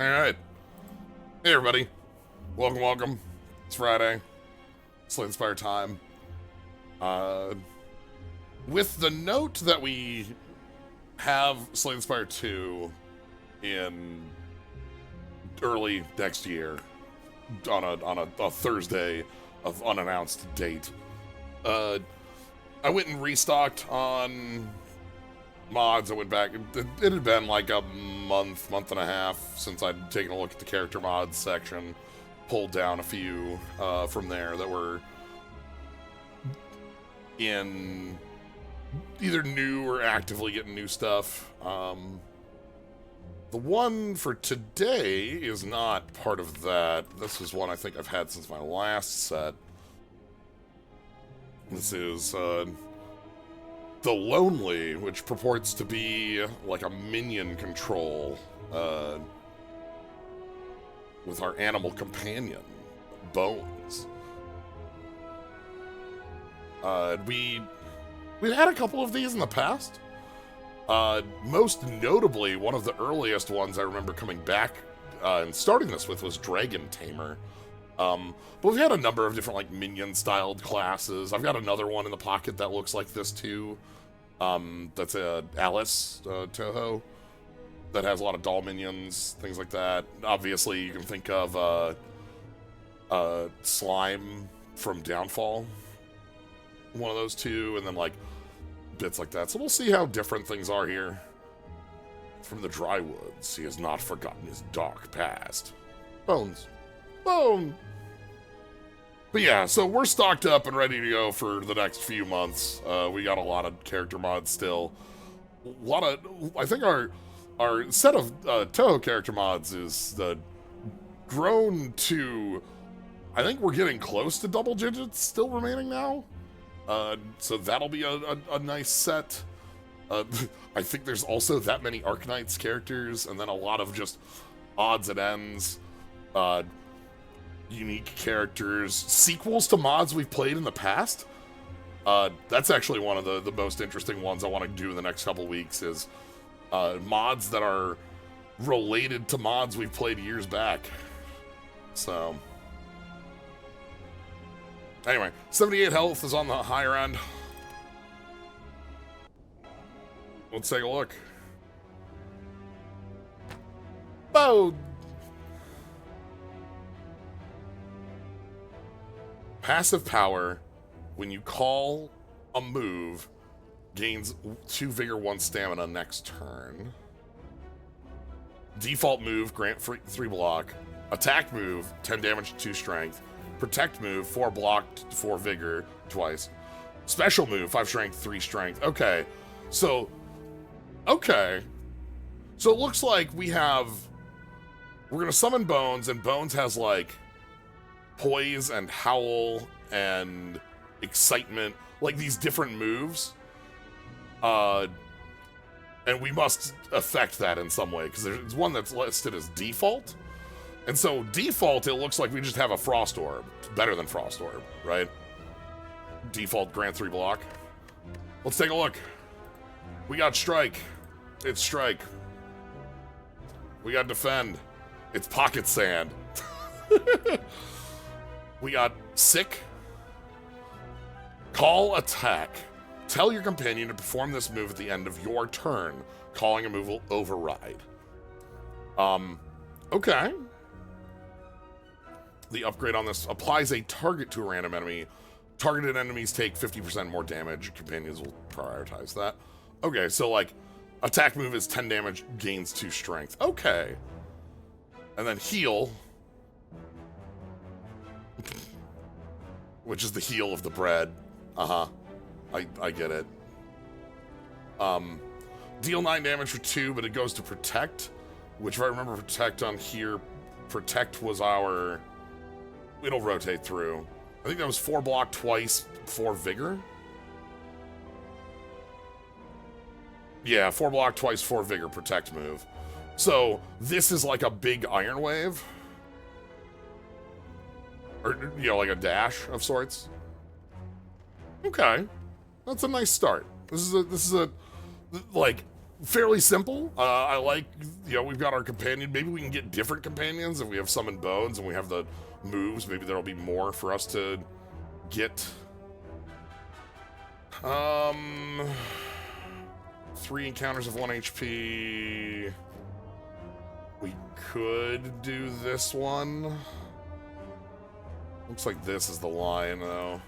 All right. Hey, everybody. Welcome. It's Friday. Spire time. With the note that we have Spire 2 in early next year on a Thursday of unannounced date, I went and restocked on mods. I went back. It had been like a month and a half since I'd taken a look at the character mods section, pulled down a few from there that were in either new or actively getting new stuff. The one for today is not part of that. This is one I think I've had since my last set. This is The Lonely, which purports to be like a minion control with our animal companion, Bones. We've had a couple of these in the past. Most notably, one of the earliest ones I remember coming back and starting this with was Dragon Tamer. But we've had a number of different like minion-styled classes. I've got another one in the pocket that looks like this too. That's a Alice Toho that has a lot of doll minions, things like that. Obviously, you can think of Slime from Downfall, one of those two, and then like bits like that. So we'll see how different things are here. From the dry woods, he has not forgotten his dark past. Bones. Bone! But yeah, so we're stocked up and ready to go for the next few months. We got a lot of character mods still. I think our set of Toho character mods is grown to, I think we're getting close to double digits still remaining now. So that'll be a nice set. I think there's also that many Arknights characters, and then a lot of just odds and ends, unique characters, sequels to mods we've played in the past. That's actually one of the most interesting ones I want to do in the next couple weeks is mods that are related to mods we've played years back. So anyway, 78 health is on the higher end. Let's take a look. Bow. Passive power, when you call a move, gains 2 vigor, 1 stamina next turn. Default move, grant 3 block. Attack move, 10 damage, 2 strength. Protect move, 4 block, 4 vigor, twice. Special move, 5 strength, 3 strength. Okay, so it looks like we're gonna summon Bones, and Bones has like Poise and Howl and Excitement, like these different moves. And we must affect that in some way, because there's one that's listed as default. And so default, it looks like we just have a Frost Orb. Better than Frost Orb, right? Default grant 3 block. Let's take a look. We got Strike. It's Strike. We got Defend. It's Pocket Sand. We got Sick. Call Attack. Tell your companion to perform this move at the end of your turn. Calling a move will override. Okay. The upgrade on this applies a target to a random enemy. Targeted enemies take 50% more damage. Companions will prioritize that. Okay, so like, attack move is 10 damage, gains 2 strength. Okay. And then heal, which is the heal of the bread. I get it. Deal 9 damage for 2, but it goes to protect, which if I remember protect on here, protect was it'll rotate through. I think that was 4 block twice, 4 vigor. Yeah, 4 block twice, 4 vigor protect move. So this is like a big Iron Wave. Or, like a dash of sorts. Okay. That's a nice start. This is a like, fairly simple. I like, we've got our companion. Maybe we can get different companions if we have summon bones and we have the moves. Maybe there'll be more for us to get. 3 encounters of 1 HP. We could do this one. Looks like this is the lion, though.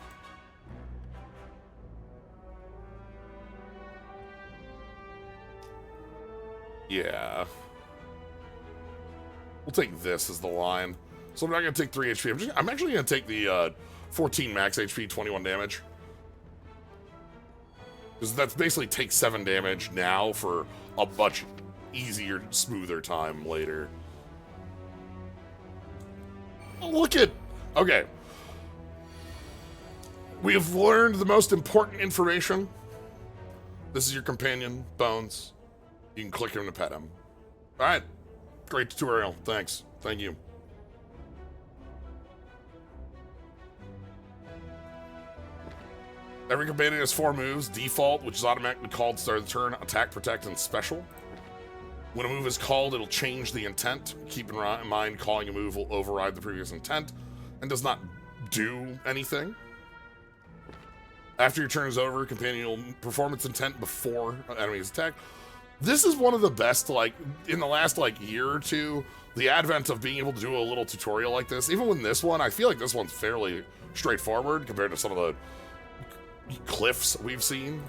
Yeah. We'll take this as the line. So I'm not going to take 3 HP. I'm actually going to take the 14 max HP, 21 damage. Because that's basically take 7 damage now for a much easier, smoother time later. Look at... Okay. We have learned the most important information. This is your companion, Bones. You can click him to pet him. Alright. Great tutorial. Thanks. Thank you. Every companion has 4 moves. Default, which is automatically called start of the turn, attack, protect, and special. When a move is called, it'll change the intent. Keep in mind, calling a move will override the previous intent and does not do anything. After your turn is over, companion will perform its intent before enemies attack. This is one of the best, like, in the last, like, year or two, the advent of being able to do a little tutorial like this. Even with this one, I feel like this one's fairly straightforward compared to some of the cliffs we've seen.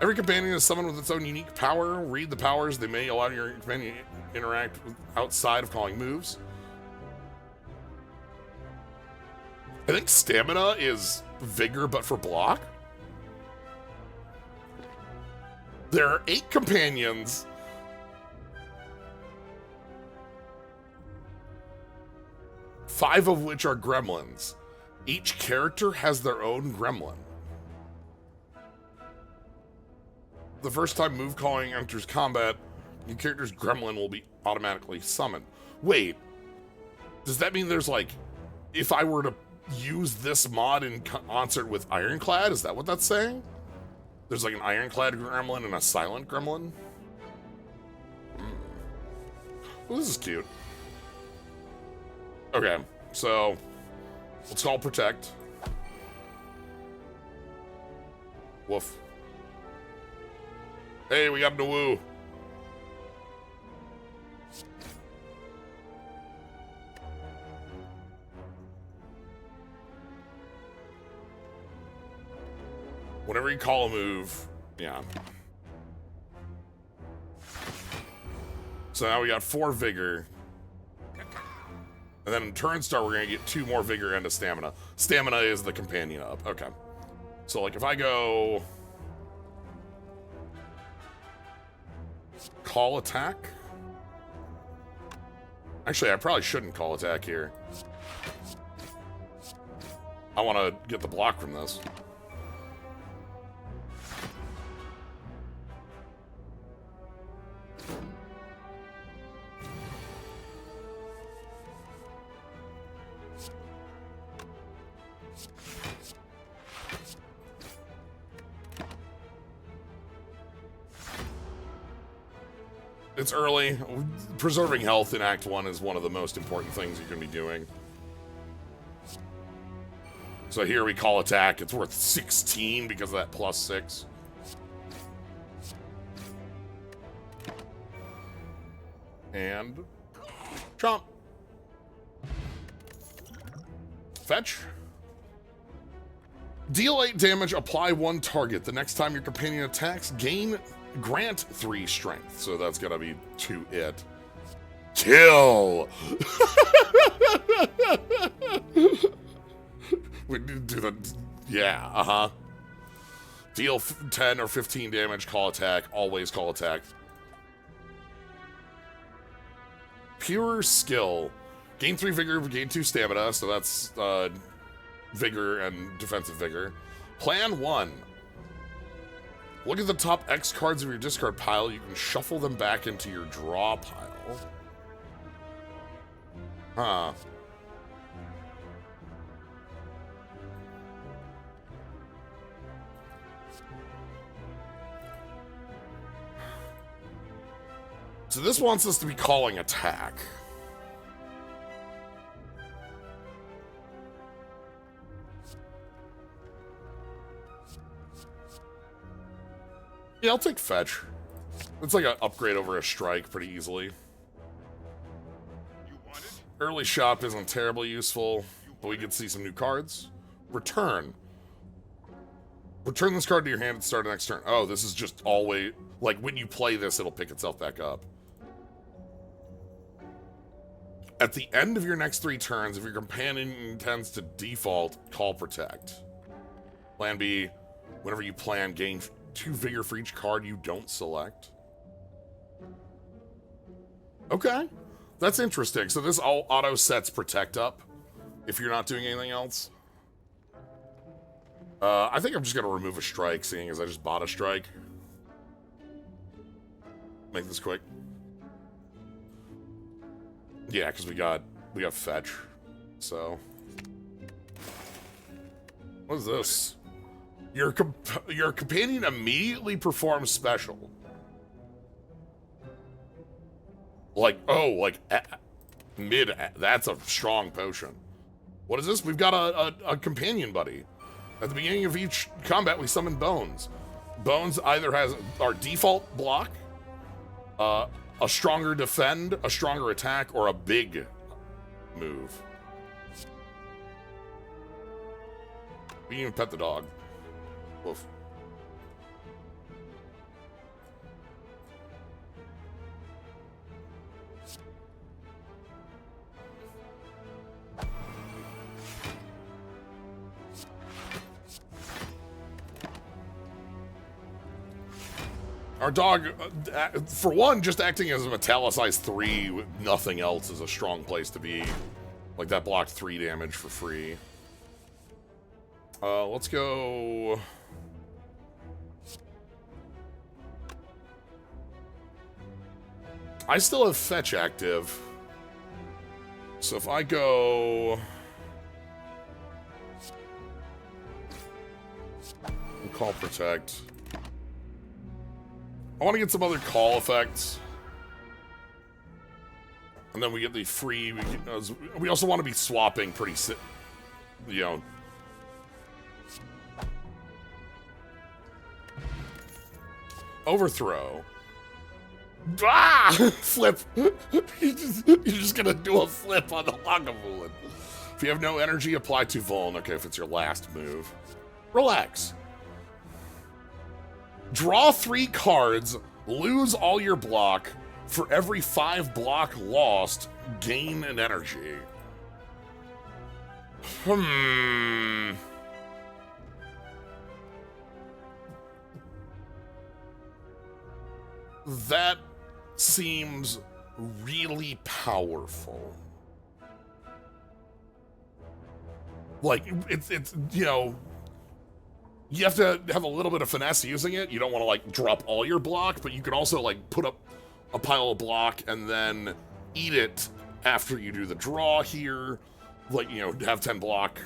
Every companion is summoned with its own unique power. Read the powers. They may allow your companion to interact with outside of calling moves. I think stamina is vigor, but for block. There are 8 companions. Five of which are gremlins. Each character has their own gremlin. The first time move calling enters combat, your character's gremlin will be automatically summoned. Wait, does that mean there's like, if I were to use this mod in concert with Ironclad, is that what that's saying? There's like an Ironclad gremlin and a silent gremlin? Well, this is cute. Okay, so let's call protect. Woof. Hey, we got a woo. Whenever you call a move, yeah. So now we got 4 vigor. And then in turn start, we're gonna get 2 more vigor and a stamina. Stamina is the companion up. Okay. So like if I go call attack. Actually, I probably shouldn't call attack here. I want to get the block from this. It's early. Preserving health in Act 1 is one of the most important things you can be doing. So here we call attack. It's worth 16 because of that +6. And chomp. Fetch. Deal 8 damage, apply 1 target. The next time your companion attacks, grant 3 strength. So that's gonna be to it. Kill! We do the... Yeah, uh-huh. Deal 10 or 15 damage, call attack. Always call attack. Pure skill. Gain 3 vigor, gain 2 stamina. So that's vigor and defensive vigor. Plan 1. Look at the top X cards of your discard pile. You can shuffle them back into your draw pile. Huh. So this wants us to be calling attack. Yeah, I'll take fetch. It's like an upgrade over a strike pretty easily. Early shop isn't terribly useful, but we can see some new cards. Return. Return this card to your hand at the start of the next turn. Oh, this is just always... Like, when you play this, it'll pick itself back up. At the end of your next 3 turns, if your companion intends to default, call Protect. Plan B, whenever you plan, gain 2 vigor for each card you don't select. Okay. That's interesting. So this all auto sets Protect up if you're not doing anything else. I think I'm just going to remove a strike, seeing as I just bought a strike. Make this quick. Yeah, because we got fetch. So what is this? Your companion immediately performs special. Like, oh, like that's a strong potion. What is this? We've got a companion buddy. At the beginning of each combat, we summon Bones. Bones either has our default block, a stronger defend, a stronger attack, or a big move. We can even pet the dog. Woof. Our dog, for one, just acting as a Metallicized 3 with nothing else is a strong place to be. Like, that blocked 3 damage for free. Let's go... I still have Fetch active. So if I go... Call Protect... I want to get some other call effects. And then we get the free... We also want to be swapping pretty... You know... Overthrow. Ah! Flip! You're just gonna do a flip on the Lagavulin. If you have no energy, apply to Vuln. Okay, if it's your last move. Relax. Draw 3 cards, lose all your block. For every 5 block lost, gain an energy. That seems really powerful. Like, it's you know... You have to have a little bit of finesse using it. You don't want to, like, drop all your block, but you can also, like, put up a pile of block and then eat it after you do the draw here. Like, you know, have 10 block.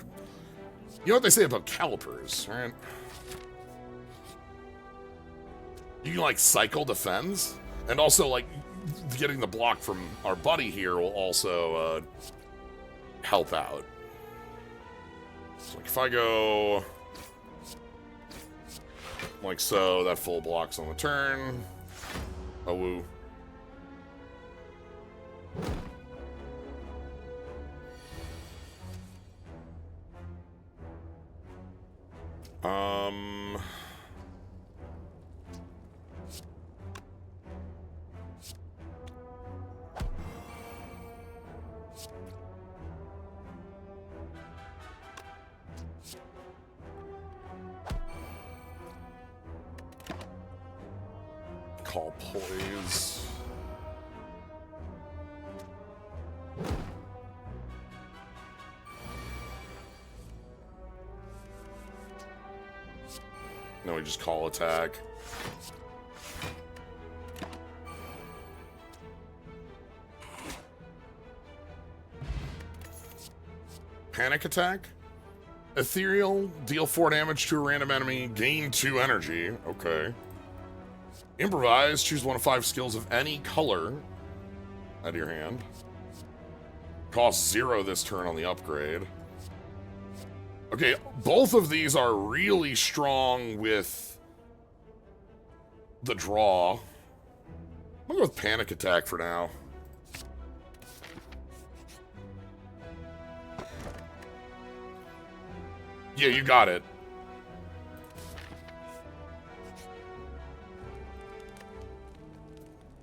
You know what they say about calipers, right? You can, like, cycle defense. And also, like, getting the block from our buddy here will also help out. So, like, if I go... like so, that full blocks on the turn. Oh, woo. Call Poise. No, we just call attack. Panic attack? Ethereal, deal 4 damage to a random enemy, gain 2 energy. Okay. Improvise. Choose one of 5 skills of any color out of your hand. Cost 0 this turn on the upgrade. Okay, both of these are really strong with the draw. I'm gonna go with Panic Attack for now. Yeah, you got it.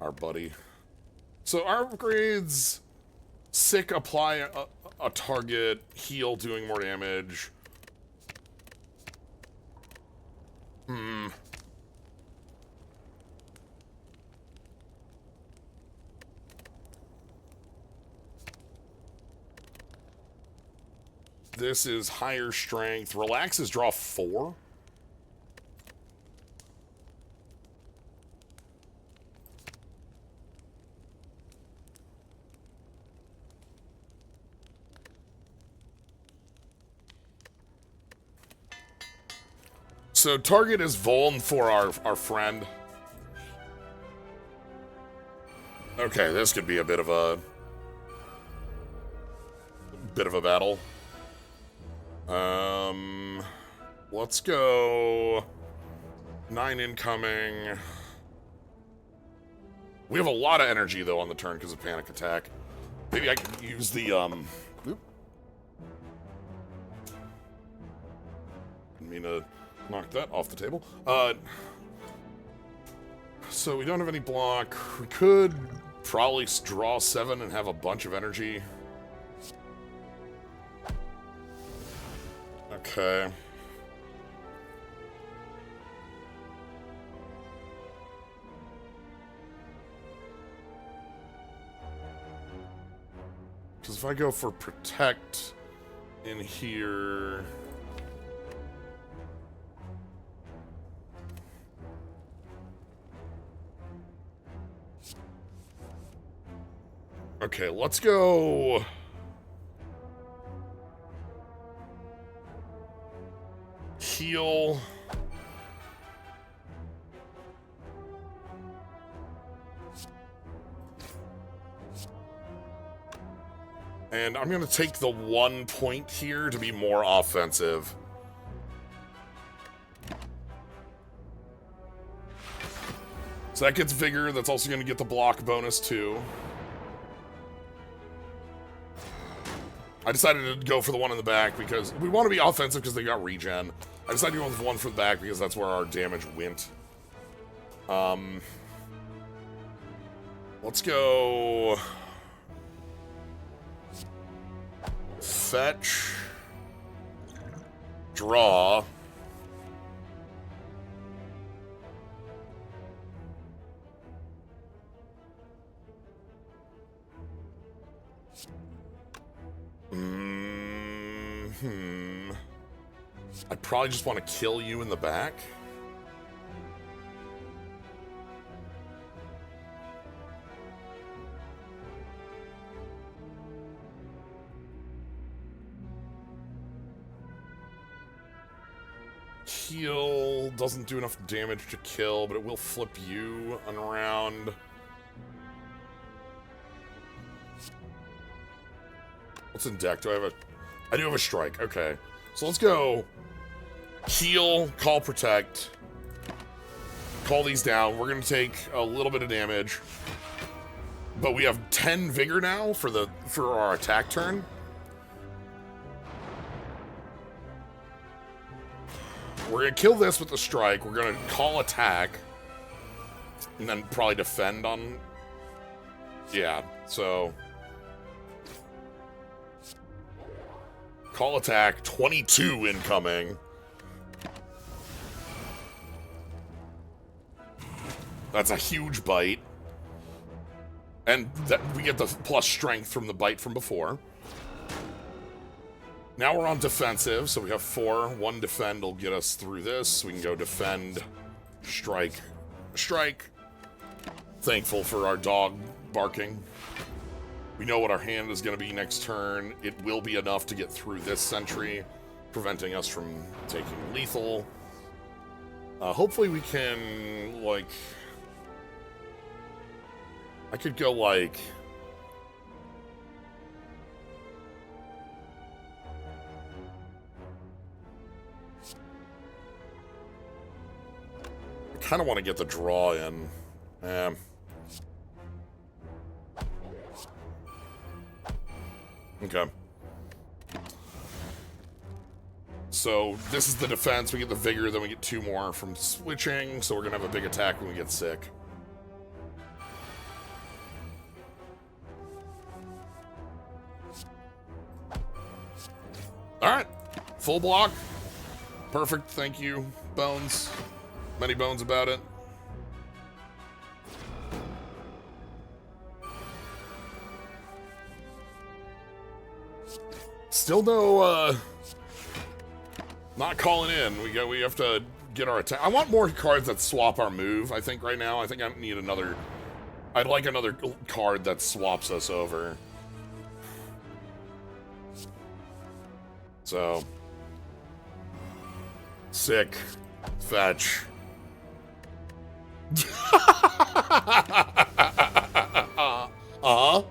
Our buddy. So our upgrades: Sick, apply a target, heal, doing more damage. This is higher strength. Relaxes draw 4. So target is Vuln for our friend. Okay, this could be a bit of a battle. Let's go 9 incoming. We have a lot of energy though on the turn because of Panic Attack. Maybe I could use the Oop. Didn't mean to knock that off the table. So we don't have any block. We could probably draw 7 and have a bunch of energy. Okay. Because if I go for Protect in here... Okay, let's go... Heal. And I'm going to take the 1 point here to be more offensive. So that gets Vigor. That's also going to get the block bonus too. I decided to go for the one in the back because we want to be offensive because they got regen. I decided to go with the one for the back because that's where our damage went. Let's go... Fetch. Draw. I probably just want to kill you in the back. Heal doesn't do enough damage to kill, but it will flip you around. What's in deck? Do I have a... I do have a strike. Okay. So let's go heal, call protect, call these down. We're going to take a little bit of damage. But we have 10 vigor now for our attack turn. We're going to kill this with the strike. We're going to call attack. And then probably defend on... Yeah, so... Call attack, 22 incoming. That's a huge bite. And that we get the plus strength from the bite from before. Now we're on defensive, so we have 4. 1 defend will get us through this. We can go defend, strike, strike. Thankful for our dog barking. We know what our hand is going to be next turn. It will be enough to get through this sentry, preventing us from taking lethal. Hopefully we can, like... I could go like... I kind of want to get the draw in. Okay. So this is the defense. We get the vigor, then we get 2 more from switching. So we're going to have a big attack when we get sick. Alright. Full block. Perfect. Thank you, Bones. Many bones about it. Still no, not calling in. We have to get our attack. I want more cards that swap our move, I think, right now. I think I need another... I'd like another card that swaps us over. So... Sick. Fetch. Uh-huh.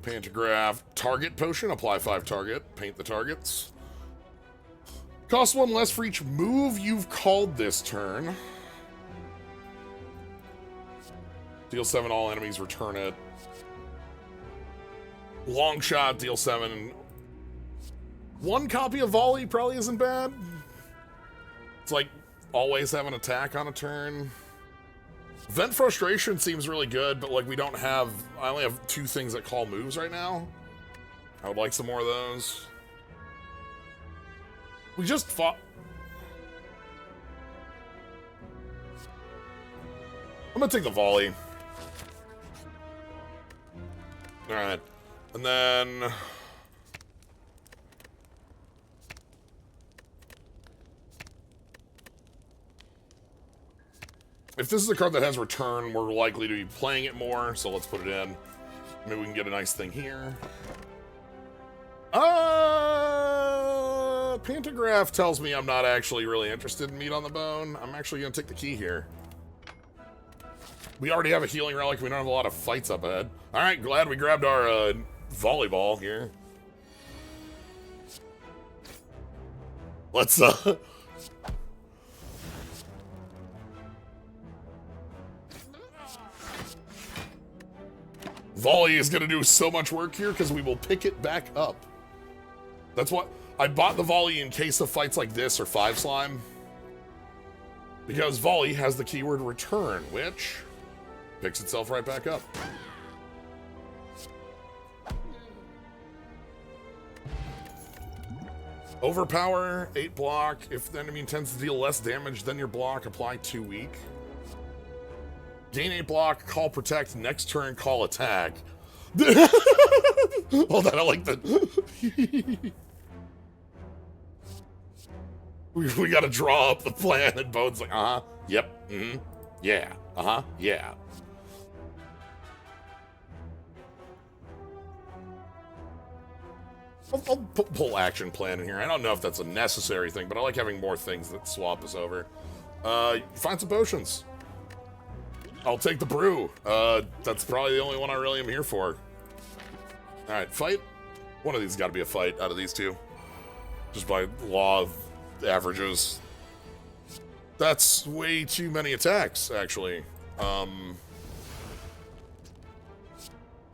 Pantograph. Target potion. Apply 5 target. Paint the targets. Cost 1 less for each move you've called this turn. Deal 7 all enemies. Return it. Long shot. Deal 7. 1 copy of volley probably isn't bad. It's like always have an attack on a turn. Vent frustration seems really good, but like we don't have... I only have 2 things that call moves right now. I would like some more of those. We just fought... I'm gonna take the volley. Alright. And then... if this is a card that has return, we're likely to be playing it more, so let's put it in. Maybe we can get a nice thing here. Pantograph tells me I'm not actually really interested in meat on the bone. I'm actually going to take the key here. We already have a healing relic. We don't have a lot of fights up ahead. Alright, glad we grabbed our volleyball here. Let's, volley is going to do so much work here because we will pick it back up. That's what... I bought the volley in case of fights like this or 5 slime. Because volley has the keyword return, which picks itself right back up. Overpower, 8 block. If the enemy intends to deal less damage than your block, apply 2 weak. Gain 8 block, call protect, next turn, call attack. Hold on, I like that. we gotta draw up the plan, and Bone's like, uh-huh, yep, mm-hmm, yeah, uh-huh, yeah. I'll pull action plan in here. I don't know if that's a necessary thing, but I like having more things that swap us over. Find some potions. I'll take the brew. That's probably the only one I really am here for. Alright, fight. One of these has got to be a fight out of these 2. Just by law of averages. That's way too many attacks, actually.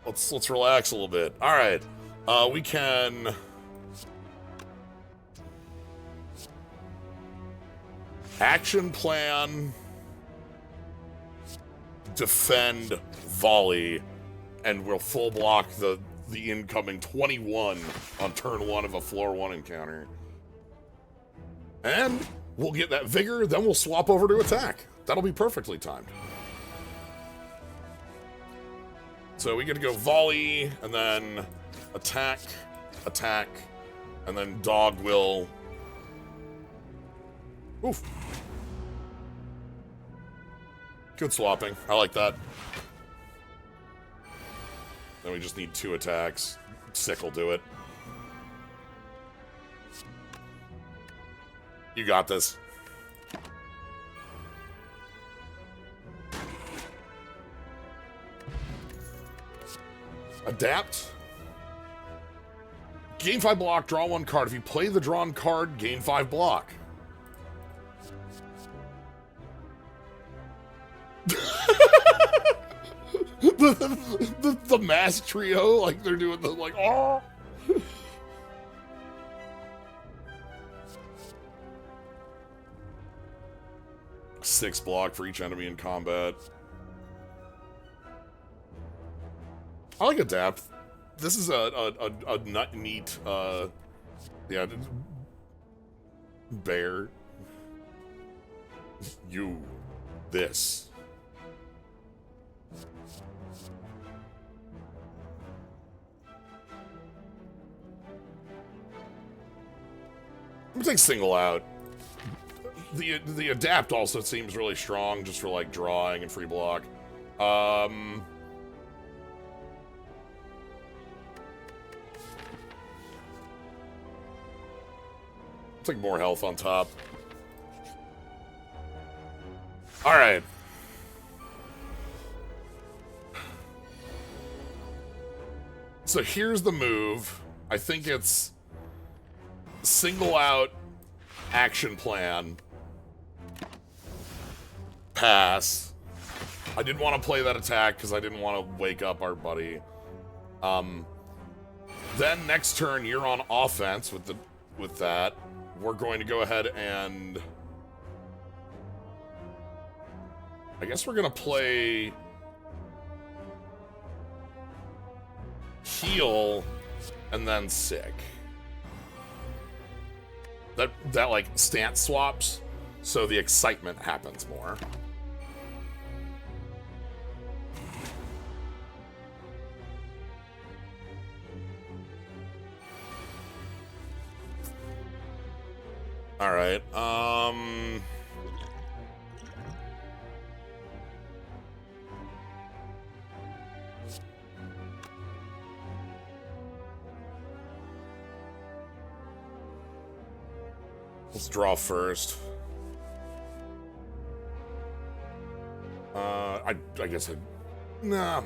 Let's relax a little bit. Alright. We can... action plan... defend, volley, and we'll full block the incoming 21 on turn 1 of a floor 1 encounter. And we'll get that vigor, then we'll swap over to attack. That'll be perfectly timed. So we get to go volley, and then attack, attack, and then dog will... oof. Good swapping. I like that. Then we just need 2 attacks. Sick will do it. You got this. Adapt. Gain 5 block, draw 1 card. If you play the drawn card, gain 5 block. the mass trio, like they're doing the like, oh. 6 block for each enemy in combat. I like adapt. This is a neat, yeah, bear. You, this. I'm gonna take single out. The adapt also seems really strong just for like drawing and free block. Take more health on top. Alright. So here's the move. I think it's single out, action plan, pass. I didn't want to play that attack because I didn't want to wake up our buddy. Then next turn you're on offense with that. We're going to go ahead and I guess we're gonna play heal and then sick. That like stance swaps, so the excitement happens more. All right. Let's draw first. I guess nah.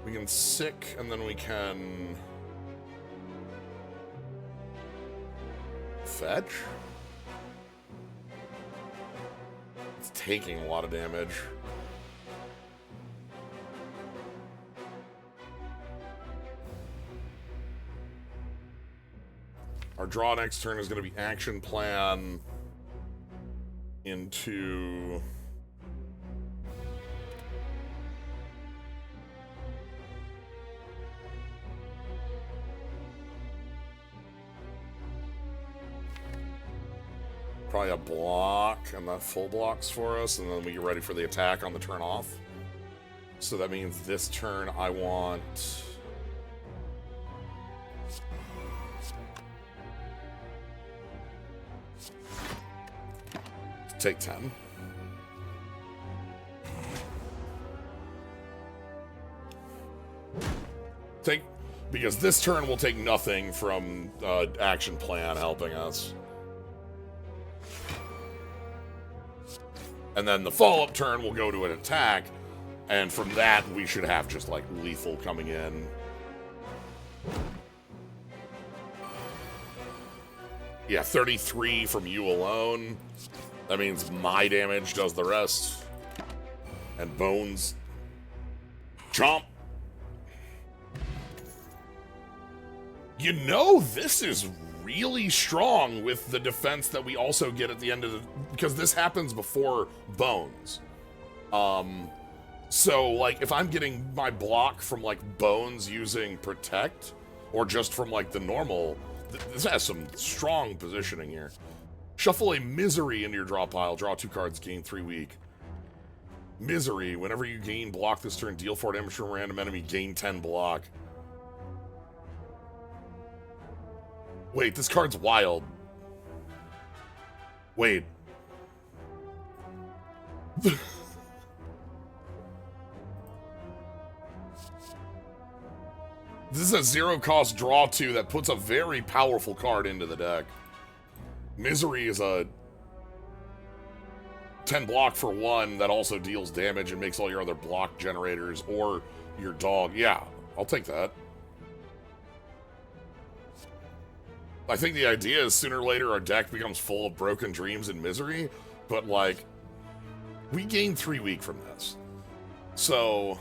We can sick, and then we can fetch. It's taking a lot of damage. Our draw next turn is going to be action plan into probably a block, and that full blocks for us, and then we get ready for the attack on the turn off. So that means this turn I want take 10. Because this turn will take nothing from action plan helping us. And then the follow-up turn will go to an attack, and from that we should have just like lethal coming in. Yeah, 33 from you alone. That means my damage does the rest. And Bones. Chomp. You know, this is really strong with the defense that we also get at the end of the... Because this happens before Bones. So, like, if I'm getting my block from, like, Bones using Protect, or just from, like, the normal... This has some strong positioning here. Shuffle a Misery into your draw pile. Draw 2 cards, gain 3 weak. Misery. Whenever you gain block this turn, deal 4 damage to a random enemy, gain 10 block. Wait, this card's wild. Wait. This is a 0-cost draw 2 that puts a very powerful card into the deck. Misery is a 10 block for 1 that also deals damage and makes all your other block generators or your dog. Yeah, I'll take that. I think the idea is sooner or later our deck becomes full of broken dreams and misery, but like, we gain 3 weeks from this. So,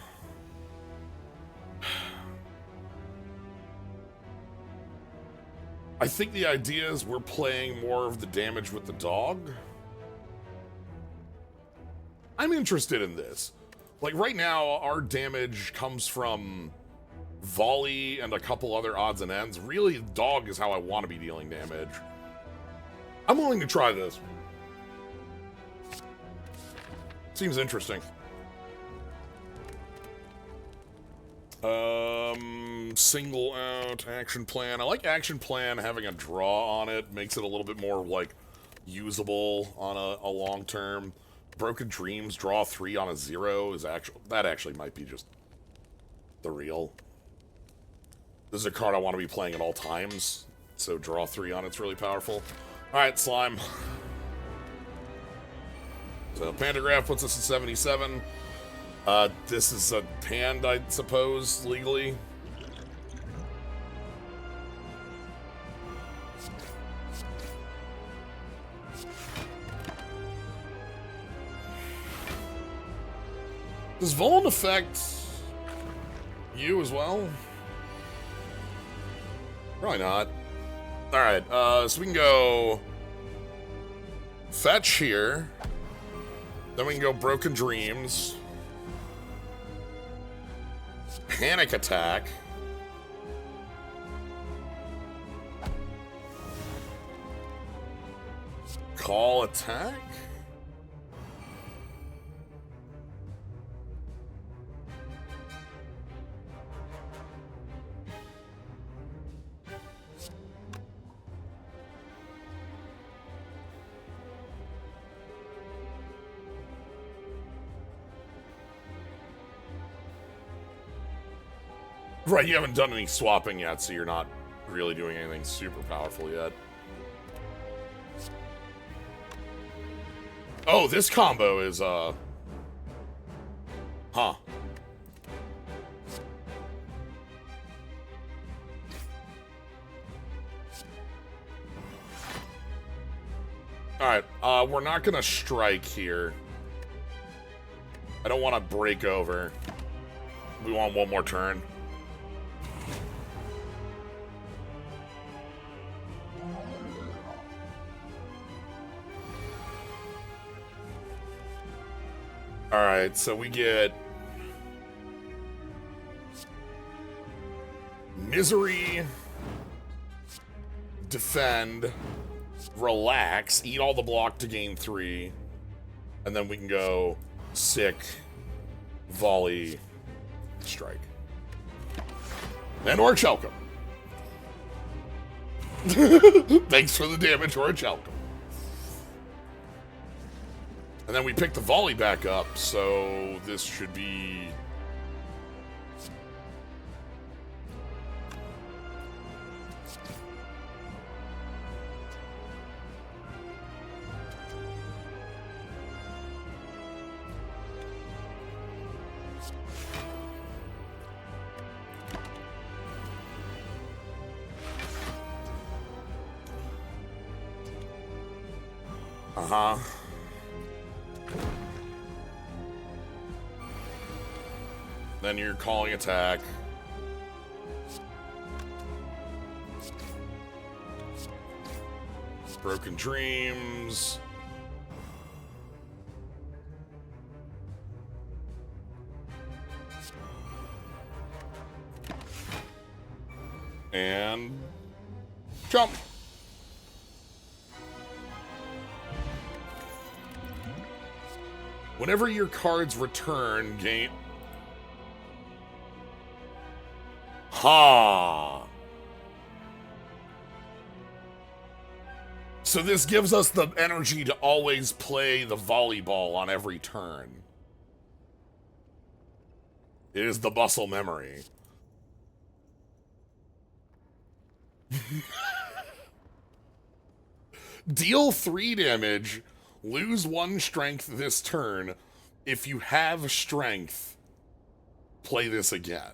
I think the idea is we're playing more of the damage with the dog. I'm interested in this. Like, right now, our damage comes from volley and a couple other odds and ends. Really, dog is how I want to be dealing damage. I'm willing to try this. Seems interesting. Single out action plan. I like action plan having a draw on it. Makes it a little bit more, like, usable on a long term. Broken Dreams, draw 3 on a 0 is that actually might be just the real. This is a card I want to be playing at all times, so draw 3 on it's really powerful. Alright, Slime. So Pandagraph puts us at 77. This is a hand, I suppose, legally. Does Vuln affect you as well? Probably not. Alright, so we can go fetch here. Then we can go Broken Dreams. Panic Attack. Call Attack? Right, you haven't done any swapping yet, so you're not really doing anything super powerful yet. Oh, this combo is, huh. Alright, we're not gonna strike here. I don't want to break over. We want one more turn. Alright, so we get Misery, Defend, Relax, eat all the block to gain 3, and then we can go Sick, Volley, Strike. And Orichalcum. Thanks for the damage, Orichalcum. And then we pick the volley back up, so this should be... Uh-huh. Then you're calling attack. Broken Dreams. And jump. Whenever your cards return, gain... Ha! So this gives us the energy to always play the volleyball on every turn. It is the muscle memory. Deal 3 damage, lose 1 strength this turn. If you have strength, play this again.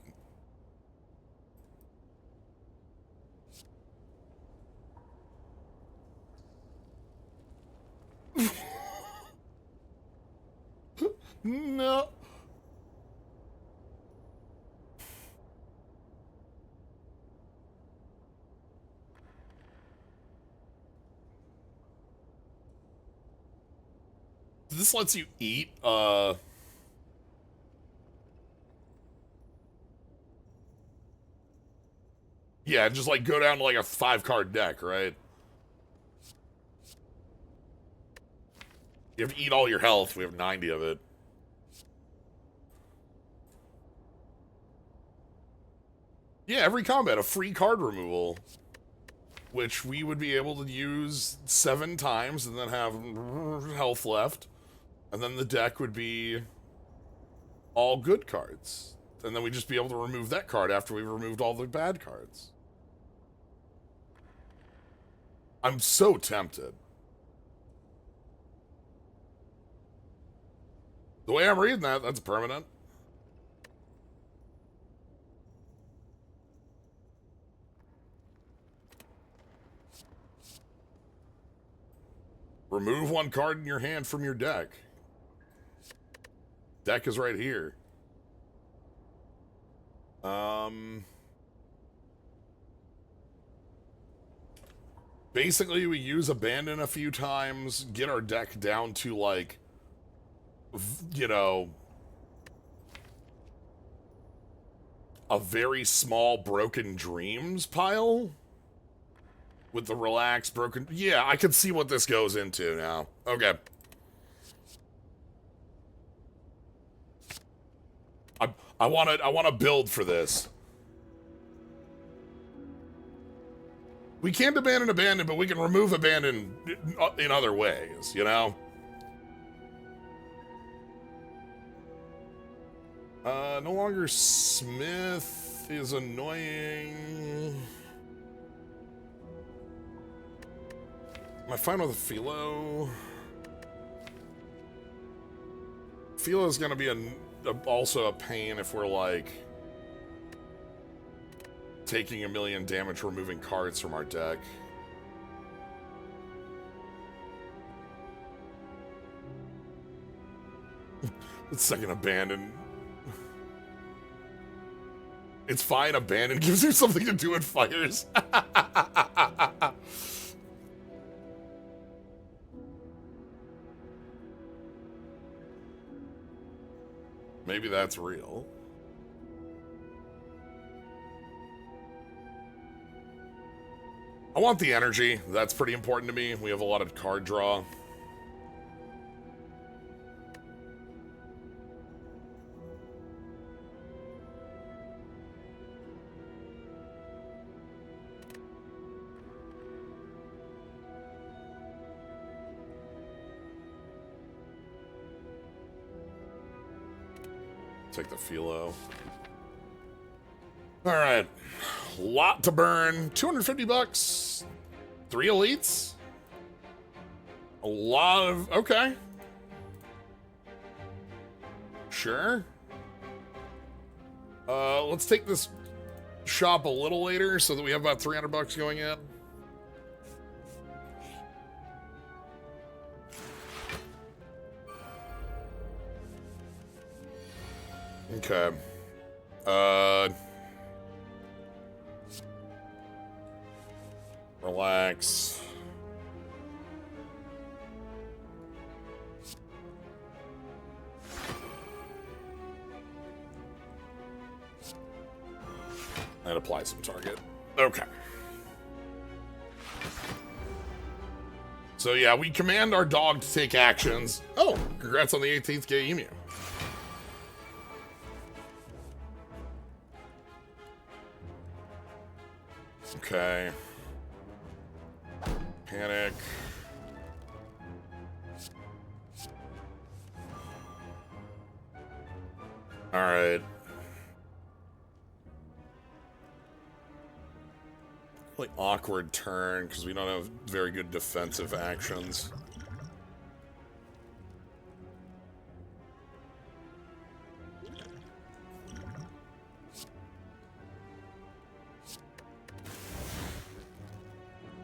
No. This lets you eat, yeah, just like go down to like a 5-card deck, right? You have to eat all your health. We have 90 of it. Yeah, every combat, a free card removal, which we would be able to use 7 times and then have health left. And then the deck would be all good cards. And then we'd just be able to remove that card after we've removed all the bad cards. I'm so tempted. The way I'm reading that, that's permanent. Remove 1 card in your hand from your deck. Deck is right here. Basically, we use Abandon a few times, get our deck down to, like, you know, a very small Broken Dreams pile. With the Relax, Broken... Yeah, I can see what this goes into now. Okay. I want to build for this. We can't abandon, but we can remove abandon in other ways, you know? No longer Smith is annoying. Am I fine with a Philo? Philo's gonna be also a pain if we're like taking 1,000,000 damage, removing cards from our deck. The second abandon. It's fine, abandon gives you something to do and fires. Maybe that's real. I want the energy. That's pretty important to me. We have a lot of card draw. Take the Philo. All right. Lot to burn. 250 bucks. 3 elites. A lot of... Okay. Sure. Let's take this shop a little later so that we have about 300 bucks going in. Okay. Relax. And apply some target. Okay. So yeah, we command our dog to take actions. Oh, congrats on the 18th gay emu. Okay. Panic. All right. Like awkward turn because we don't have very good defensive actions.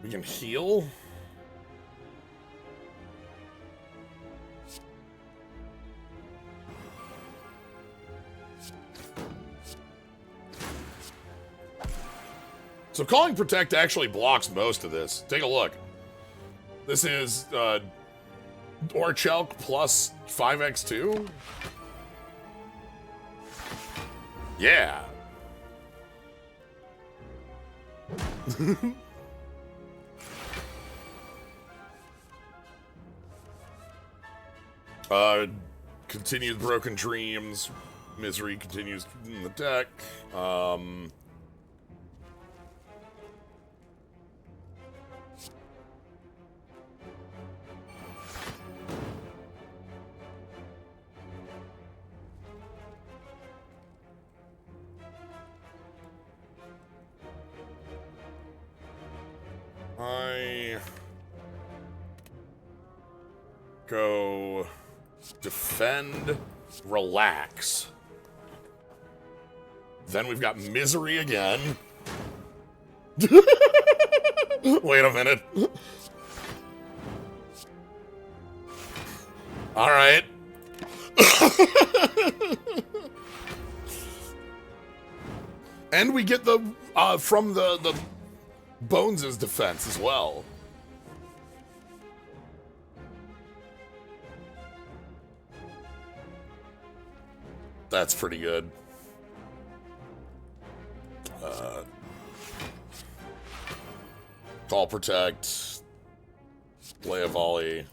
We can heal. So Calling Protect actually blocks most of this. Take a look. This is Orchelk plus 5x2? Yeah. Continued Broken Dreams. Misery continues in the deck. I go defend, relax. Then we've got Misery again. Wait a minute. All right. And we get the from the Bones' defense as well. That's pretty good. Call Protect. Play a volley.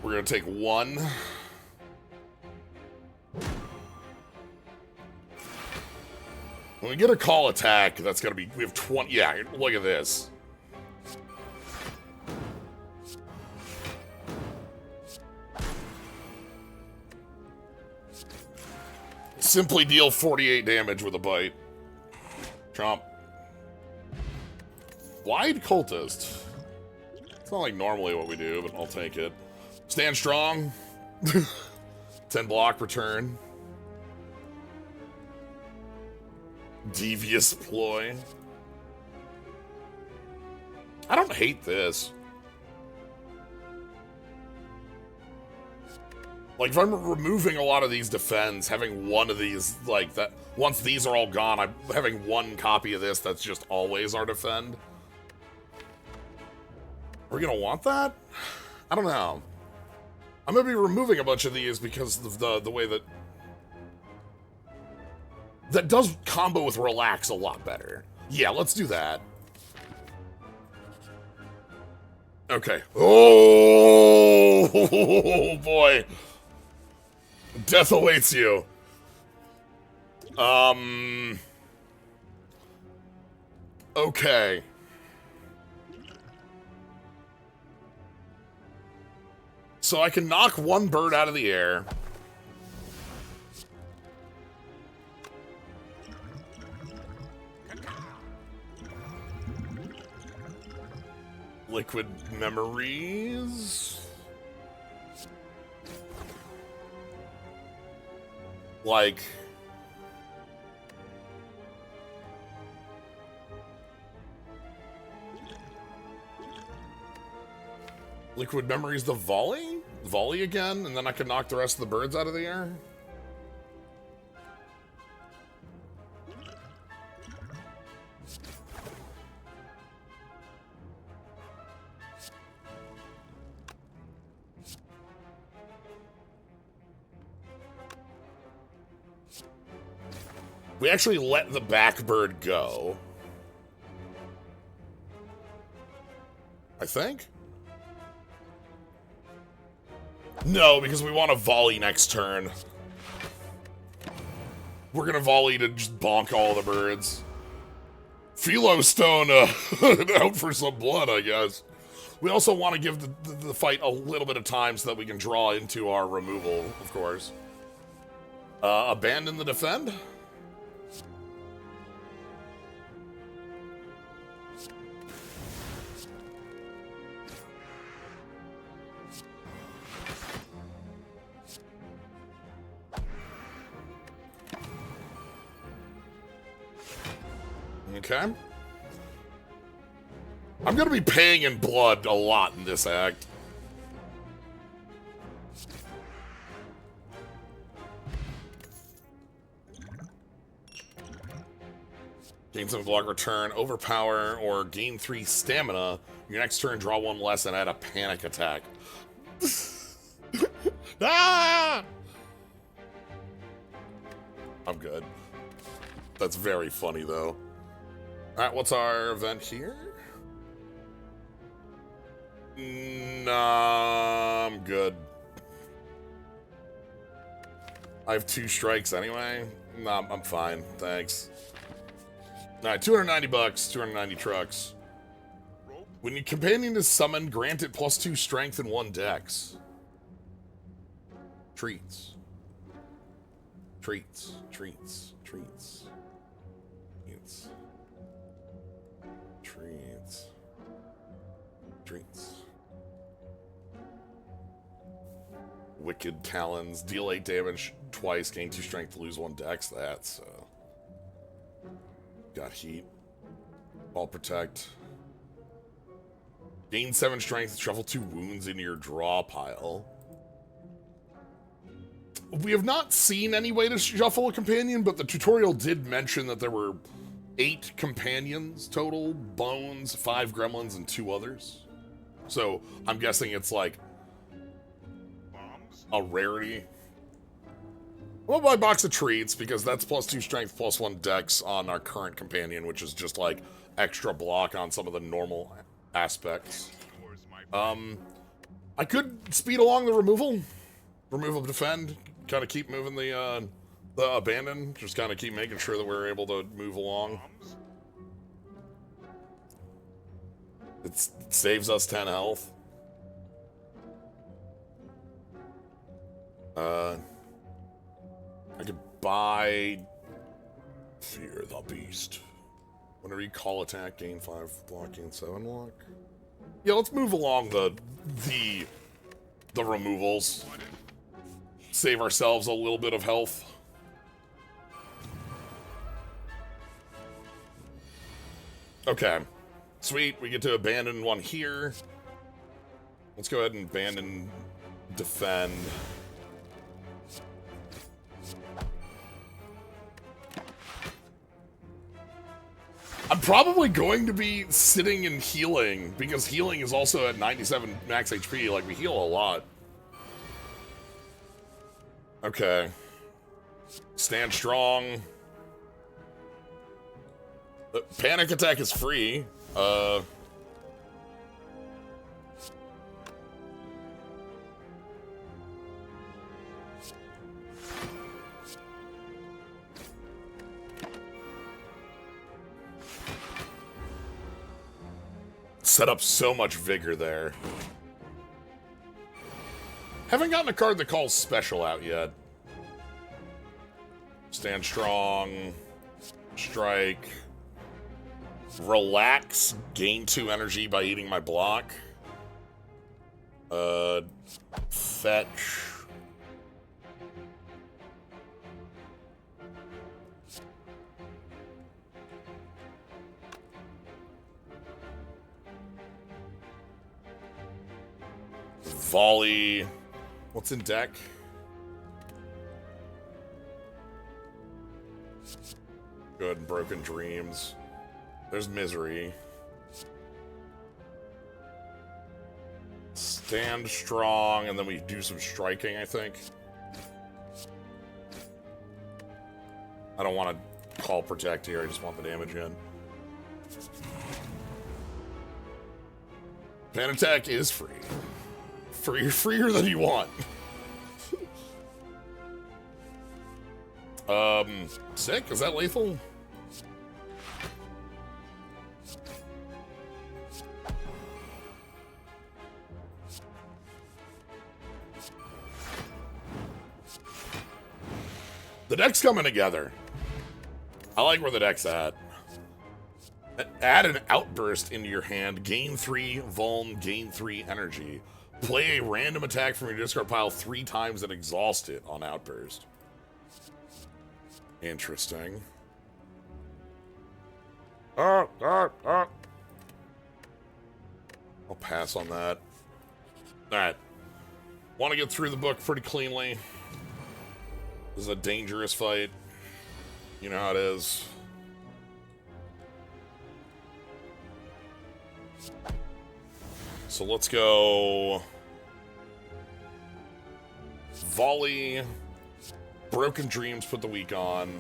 We're gonna take one. When we get a call attack, that's gonna be, we have 20, yeah, look at this. Simply deal 48 damage with a bite. Chomp. Wide Cultist. It's not like normally what we do, but I'll take it. Stand strong. 10 block return. Devious Ploy. I don't hate this. Like, if I'm removing a lot of these defends, having one of these, like, that, once these are all gone, I'm having one copy of this that's just always our defend. Are we gonna want that? I don't know. I'm gonna be removing a bunch of these because of the way that... That does combo with Relax a lot better. Yeah, let's do that. Okay. Oh, boy. Death awaits you. Okay. So I can knock one bird out of the air. Liquid Memories. Like... Liquid Memories the volley? Volley again, and then I can knock the rest of the birds out of the air? We actually let the back bird go. I think? No, because we want to volley next turn. We're gonna volley to just bonk all the birds. Philostone out for some blood, I guess. We also want to give the fight a little bit of time so that we can draw into our removal, of course. Abandon the defend? Okay. I'm gonna be paying in blood a lot in this act. Gain 7 block return, overpower, or gain 3 stamina. Your next turn, draw 1 less and add a panic attack. Ah! I'm good. That's very funny, though. Alright, what's our event here? Nah, I'm good. I have 2 strikes anyway. Nah, I'm fine. Thanks. Alright, 290 bucks, 290 trucks. When your companion is summoned, grant it +2 strength and 1 dex. Treats. Treats. Treats. Treats. Treats. Treats. Treats. Wicked Talons. Deal 8 damage twice, gain 2 strength, lose 1 dex. That's, got heat. Ball protect. Gain 7 strength, shuffle 2 wounds into your draw pile. We have not seen any way to shuffle a companion, but the tutorial did mention that there were 8 companions total. Bones, 5 gremlins, and 2 others. So, I'm guessing it's like a rarity. I'll buy a box of treats, because that's +2 strength, +1 dex on our current companion, which is just like extra block on some of the normal aspects. I could speed along the removal. Remove of defend. Kind of keep moving the abandon. Just kind of keep making sure that we're able to move along. It saves us 10 health. I could buy Fear the Beast. Whenever you call attack, gain 5 block, gain 7 block. Yeah, let's move along the removals. Save ourselves a little bit of health. Okay. Sweet, we get to abandon one here. Let's go ahead and abandon defend. I'm probably going to be sitting and healing, because healing is also at 97 max HP, like we heal a lot. Okay. Stand strong. Panic attack is free. Set up so much vigor there. Haven't gotten a card that calls special out yet. Stand strong. Strike. Relax. Gain 2 energy by eating my block. Fetch. Volley. What's in deck? Good. Broken Dreams. There's Misery. Stand strong, and then we do some striking, I think. I don't want to call protect here, I just want the damage in. Pan attack is free. Freer than you want. Sick? Is that lethal? The deck's coming together. I like where the deck's at. Add an outburst into your hand. Gain 3 vuln, gain 3 energy. Play a random attack from your discard pile 3 times and exhaust it on outburst. Interesting. I'll pass on that. Alright. Want to get through the book pretty cleanly. This is a dangerous fight. You know how it is. So let's go Volley, Broken Dreams, put the weak on.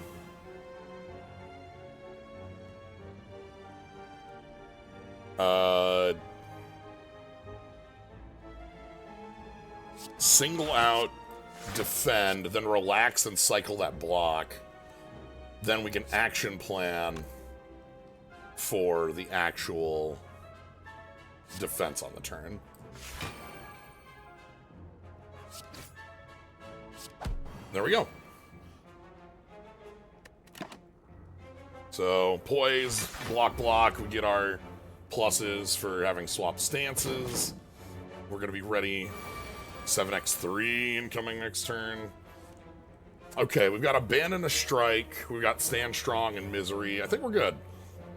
Single out, defend, then relax and cycle that block. Then we can action plan for the actual defense on the turn. There we go. So, poise, block, we get our pluses for having swapped stances. We're going to be ready. 7x3 incoming next turn. Okay, we've got Abandon a Strike. We've got Stand Strong and Misery. I think we're good.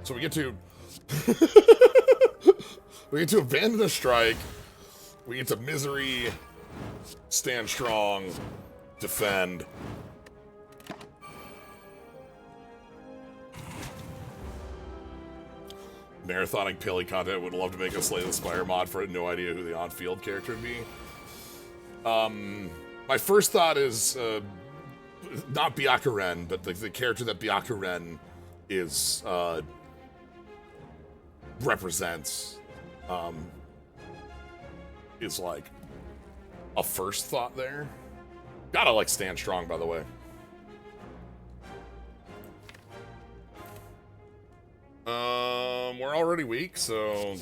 So we get to... we get to Abandon a Strike. We get to Misery, Stand Strong, Defend. Marathoning Pilly content. Would love to make a Slay the Spire mod for it. No idea who the on-field character would be. My first thought is not Byakuren, but the character that Byakuren is represents is like a first thought there. Gotta like Stand Strong, by the way. We're already weak, so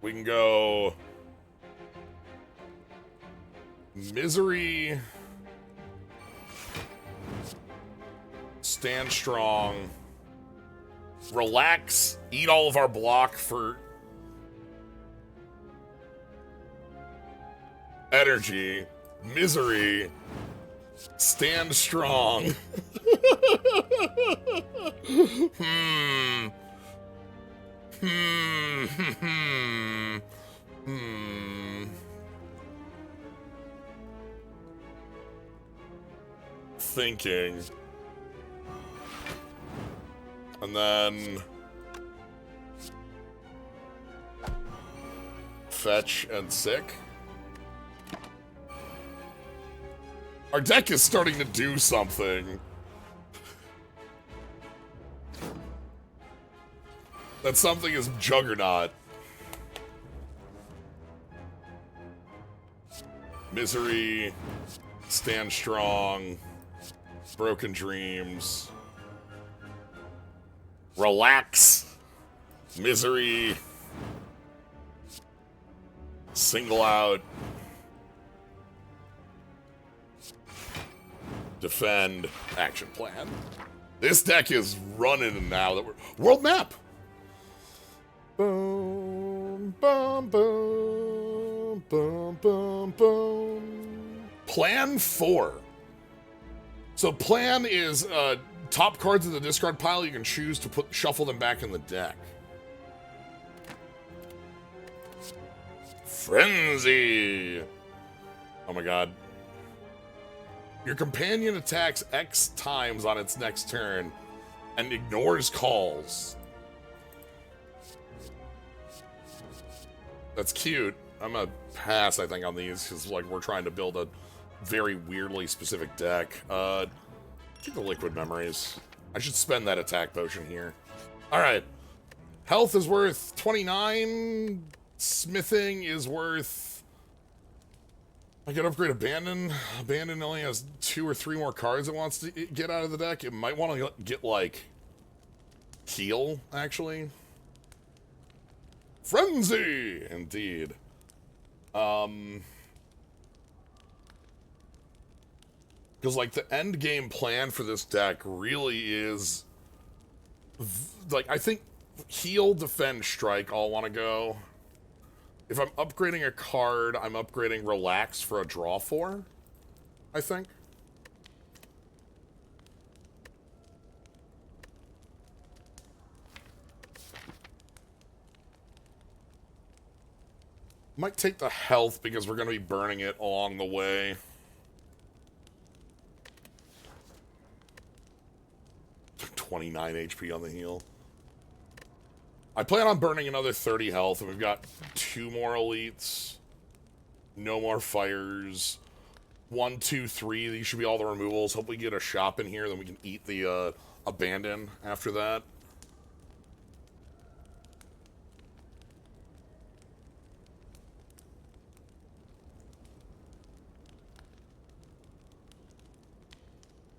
we can go Misery, Stand Strong, relax, eat all of our block for energy, Misery, Stand Strong. Thinking. And then fetch and sick. Our deck is starting to do something. That something is Juggernaut. Misery, Stand Strong, Broken Dreams, Relax, Misery, Single Out, Defend, Action Plan. This deck is running now that we're... World Map! Boom, boom, boom, boom, boom, boom. Plan 4. So plan is top cards in the discard pile. You can choose to shuffle them back in the deck. Frenzy. Oh my god. Your companion attacks X times on its next turn and ignores calls. That's cute. I'm gonna pass, I think, on these, because, like, we're trying to build a very weirdly specific deck. Take the Liquid Memories. I should spend that attack potion here. Alright. Health is worth 29. Smithing is worth... I can upgrade Abandon. Abandon only has 2 or 3 more cards it wants to get out of the deck. It might want to get, like, Heal, actually. Frenzy! Indeed. Because, like, the end game plan for this deck really is... Like, I think Heal, Defend, Strike all want to go. If I'm upgrading a card, I'm upgrading Relax for a draw 4, I think. Might take the health because we're going to be burning it along the way. 29 HP on the heal. I plan on burning another 30 health, and we've got 2 more elites. No more fires. 1, 2, 3. These should be all the removals. Hope we get a shop in here, then we can eat the abandon after that.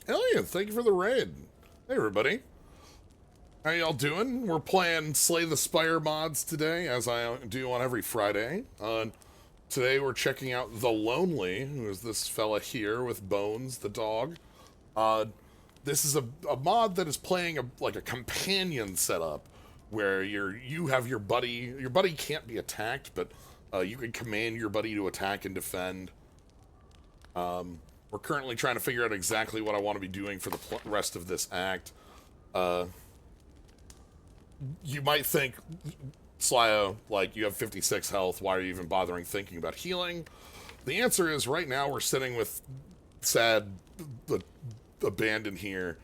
Elliot, thank you for the raid. Hey, everybody. How y'all doing? We're playing Slay the Spire mods today, as I do on every Friday. Today we're checking out The Lonely, who is this fella here with Bones, the dog. This is a mod that is playing like a companion setup, where you have your buddy. Your buddy can't be attacked, but you can command your buddy to attack and defend. We're currently trying to figure out exactly what I want to be doing for the rest of this act. You might think, Slyo, like, you have 56 health, why are you even bothering thinking about healing? The answer is, right now we're sitting with sad Abandon here,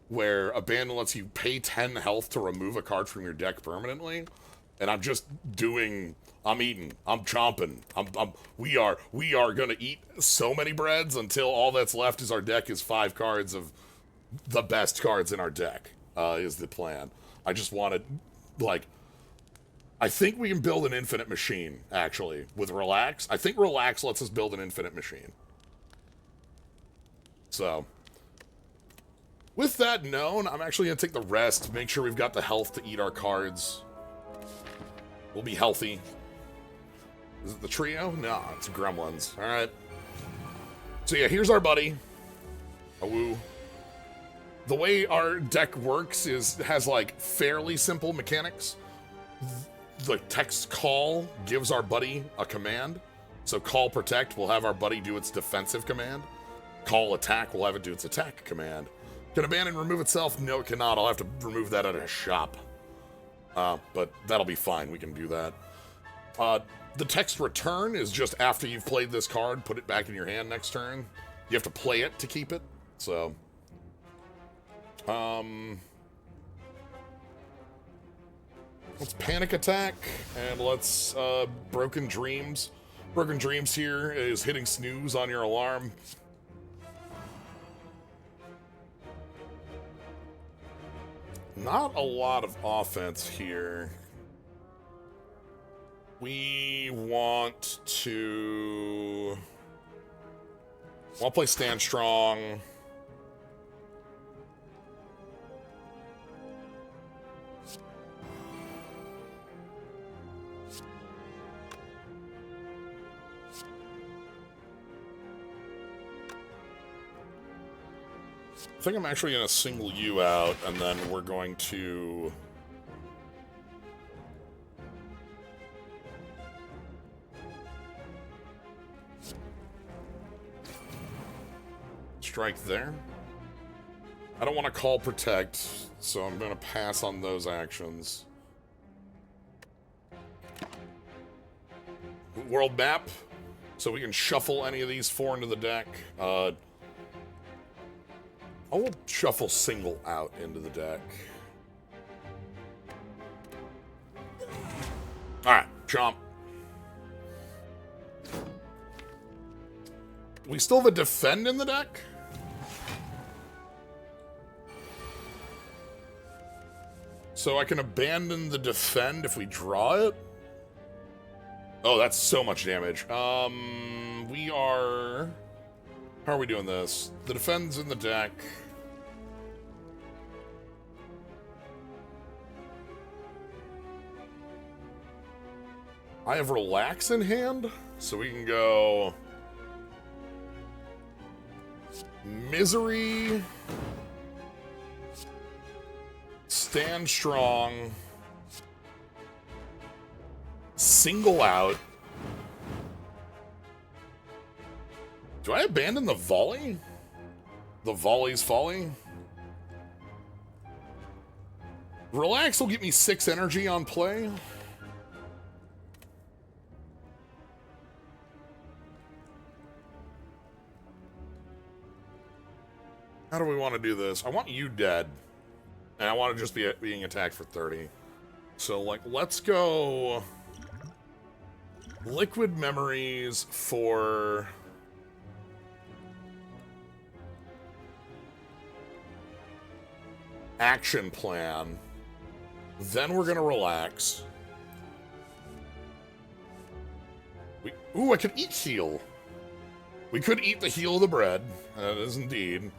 where Abandon lets you pay 10 health to remove a card from your deck permanently, and I'm just doing... I'm eating. I'm chomping. We are gonna eat so many breads until all that's left is our deck is 5 cards of the best cards in our deck, is the plan. I just wanted, like, I think we can build an infinite machine, actually, with Relax. I think Relax lets us build an infinite machine. So, with that known, I'm actually gonna take the rest, make sure we've got the health to eat our cards. We'll be healthy. Is it the trio? No, it's Gremlins. Alright. So yeah, here's our buddy. Awoo. The way our deck works has like fairly simple mechanics. The text call gives our buddy a command. So call protect will have our buddy do its defensive command. Call attack will have it do its attack command. Can abandon remove itself? No, it cannot. I'll have to remove that at a shop. But that'll be fine. We can do that. The text return is just after you've played this card, put it back in your hand next turn. You have to play it to keep it. So, let's panic attack, and let's, Broken Dreams. Broken Dreams here is hitting snooze on your alarm. Not a lot of offense here. We want to... I'll play Stand Strong. I think I'm actually going to single you out, and then we're going to... strike there. I don't want to call protect, so I'm going to pass on those actions. World map, so we can shuffle any of these 4 into the deck. I will shuffle single out into the deck. Alright, chomp. We still have a defend in the deck? So I can abandon the defend if we draw it? Oh, that's so much damage. We are... How are we doing this? The defend's in the deck. I have Relax in hand, so we can go... Misery... Stand Strong... Single out... Do I abandon the volley? The volley's folly? Relax will get me 6 energy on play. How do we want to do this? I want you dead. And I want to just be being attacked for 30. So, like, let's go Liquid Memories for Action Plan. Then we're going to relax. Ooh, I could eat heal. We could eat the heal of the bread. That is indeed.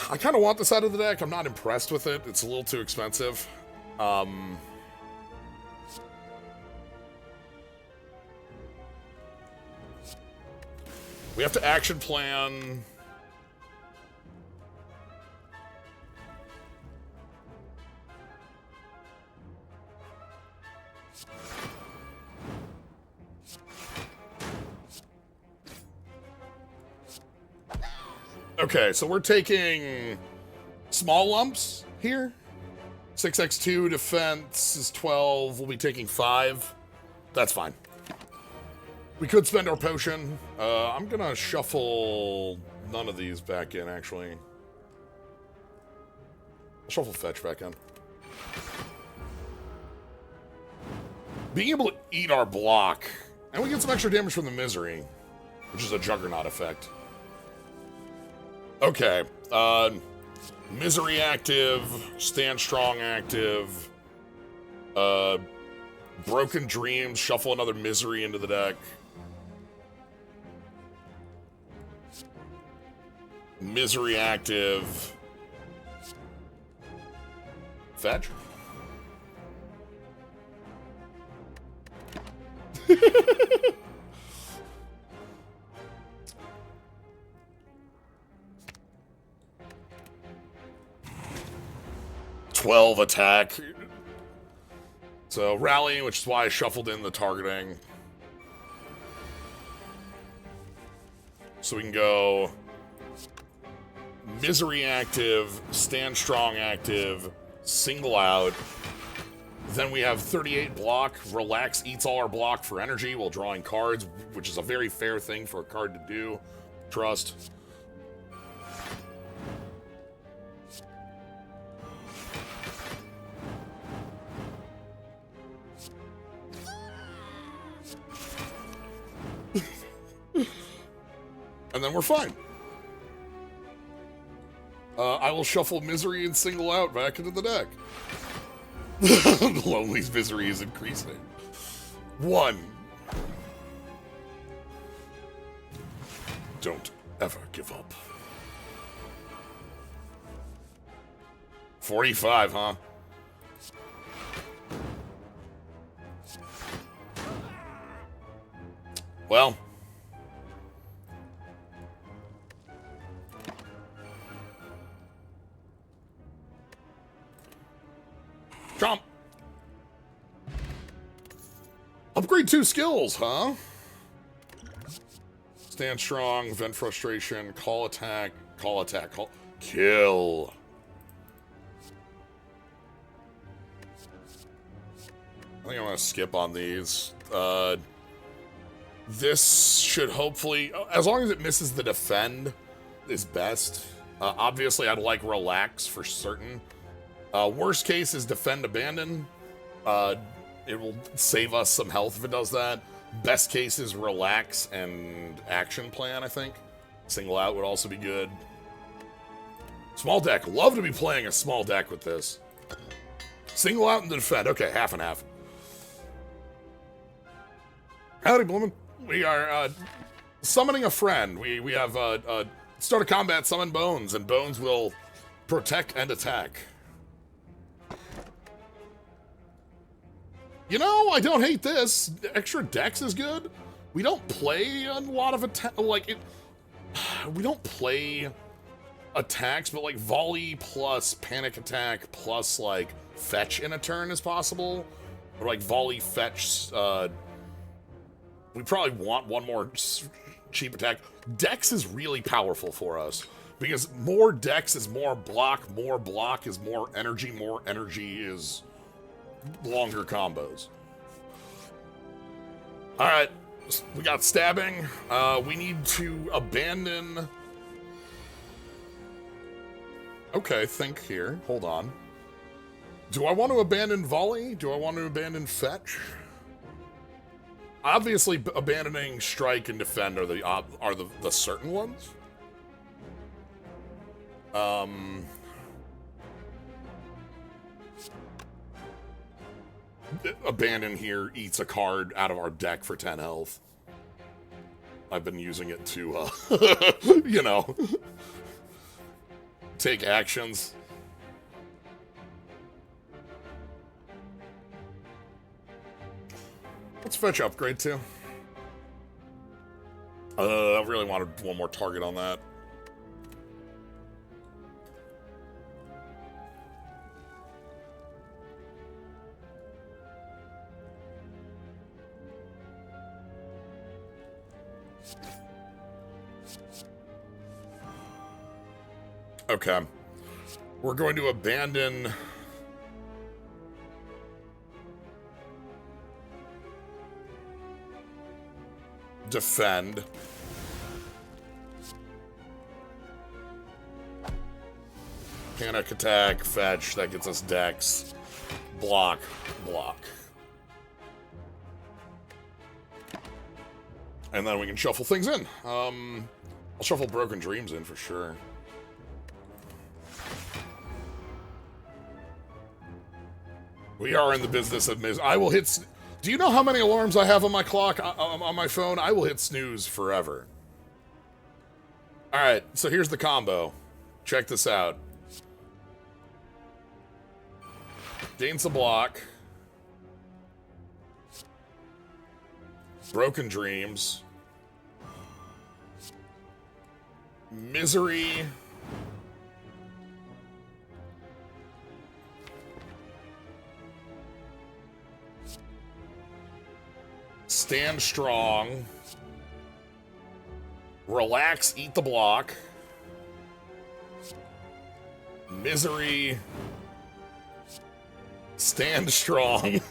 I kind of want this out of the deck. I'm not impressed with it. It's a little too expensive. We have to action plan. Okay, so we're taking small lumps here. 6x2 defense is 12. We'll be taking 5. That's fine. We could spend our potion. I'm gonna shuffle none of these back in, actually. I'll shuffle fetch back in. Being able to eat our block, and we get some extra damage from the misery, which is a juggernaut effect. Okay, misery active, stand strong active, broken dreams, shuffle another misery into the deck. Misery active, fetch. "12 attack." So rallying, which is why I shuffled in the targeting. So we can go misery active, stand strong active, single out. Then we have 38 block. Relax eats all our block for energy while drawing cards, which is a very fair thing for a card to do. Trust. And then we're fine. I will shuffle misery and single out back into the deck. The Lonely's misery is increasing. 1. Don't ever give up. 45, huh? Well. Jump. Upgrade 2 skills, huh? Stand strong, vent frustration, call attack, call, kill. I think I'm gonna skip on these. This should hopefully, as long as it misses the defend, is best. Obviously, I'd like relax for certain. Worst case is defend abandon. It will save us some health if it does that. Best case is relax and action plan, I think. Single out would also be good. Small deck. Love to be playing a small deck with this. Single out and defend. Okay, half and half. Howdy, Bloomin'. We are summoning a friend. We have start a combat, summon Bones, and Bones will protect and attack. You know, I don't hate this. Extra dex is good. We don't play a lot of attack, we don't play attacks, but like volley plus panic attack plus like fetch in a turn is possible. Or like volley fetch, we probably want one more cheap attack. Dex is really powerful for us because more dex is more block is more energy is longer combos. All right, we got stabbing. We need to abandon Okay, think here. Hold on. Do I want to abandon volley? Do I want to abandon fetch? Obviously, abandoning strike and defend are the certain ones. Abandon here eats a card out of our deck for 10 health. I've been using it to, you know, take actions. Let's fetch upgrade too. I really wanted one more target on that. Okay. We're going to abandon... defend. Panic attack, fetch, that gets us dex. Block, block. And then we can shuffle things in. I'll shuffle Broken Dreams in for sure. We are in the business of I will hit... Do you know how many alarms I have on my clock, on my phone? I will hit snooze forever. Alright, so here's the combo. Check this out. Gains a block. Broken Dreams. Misery. Stand strong. Relax, eat the block. Misery. Stand strong.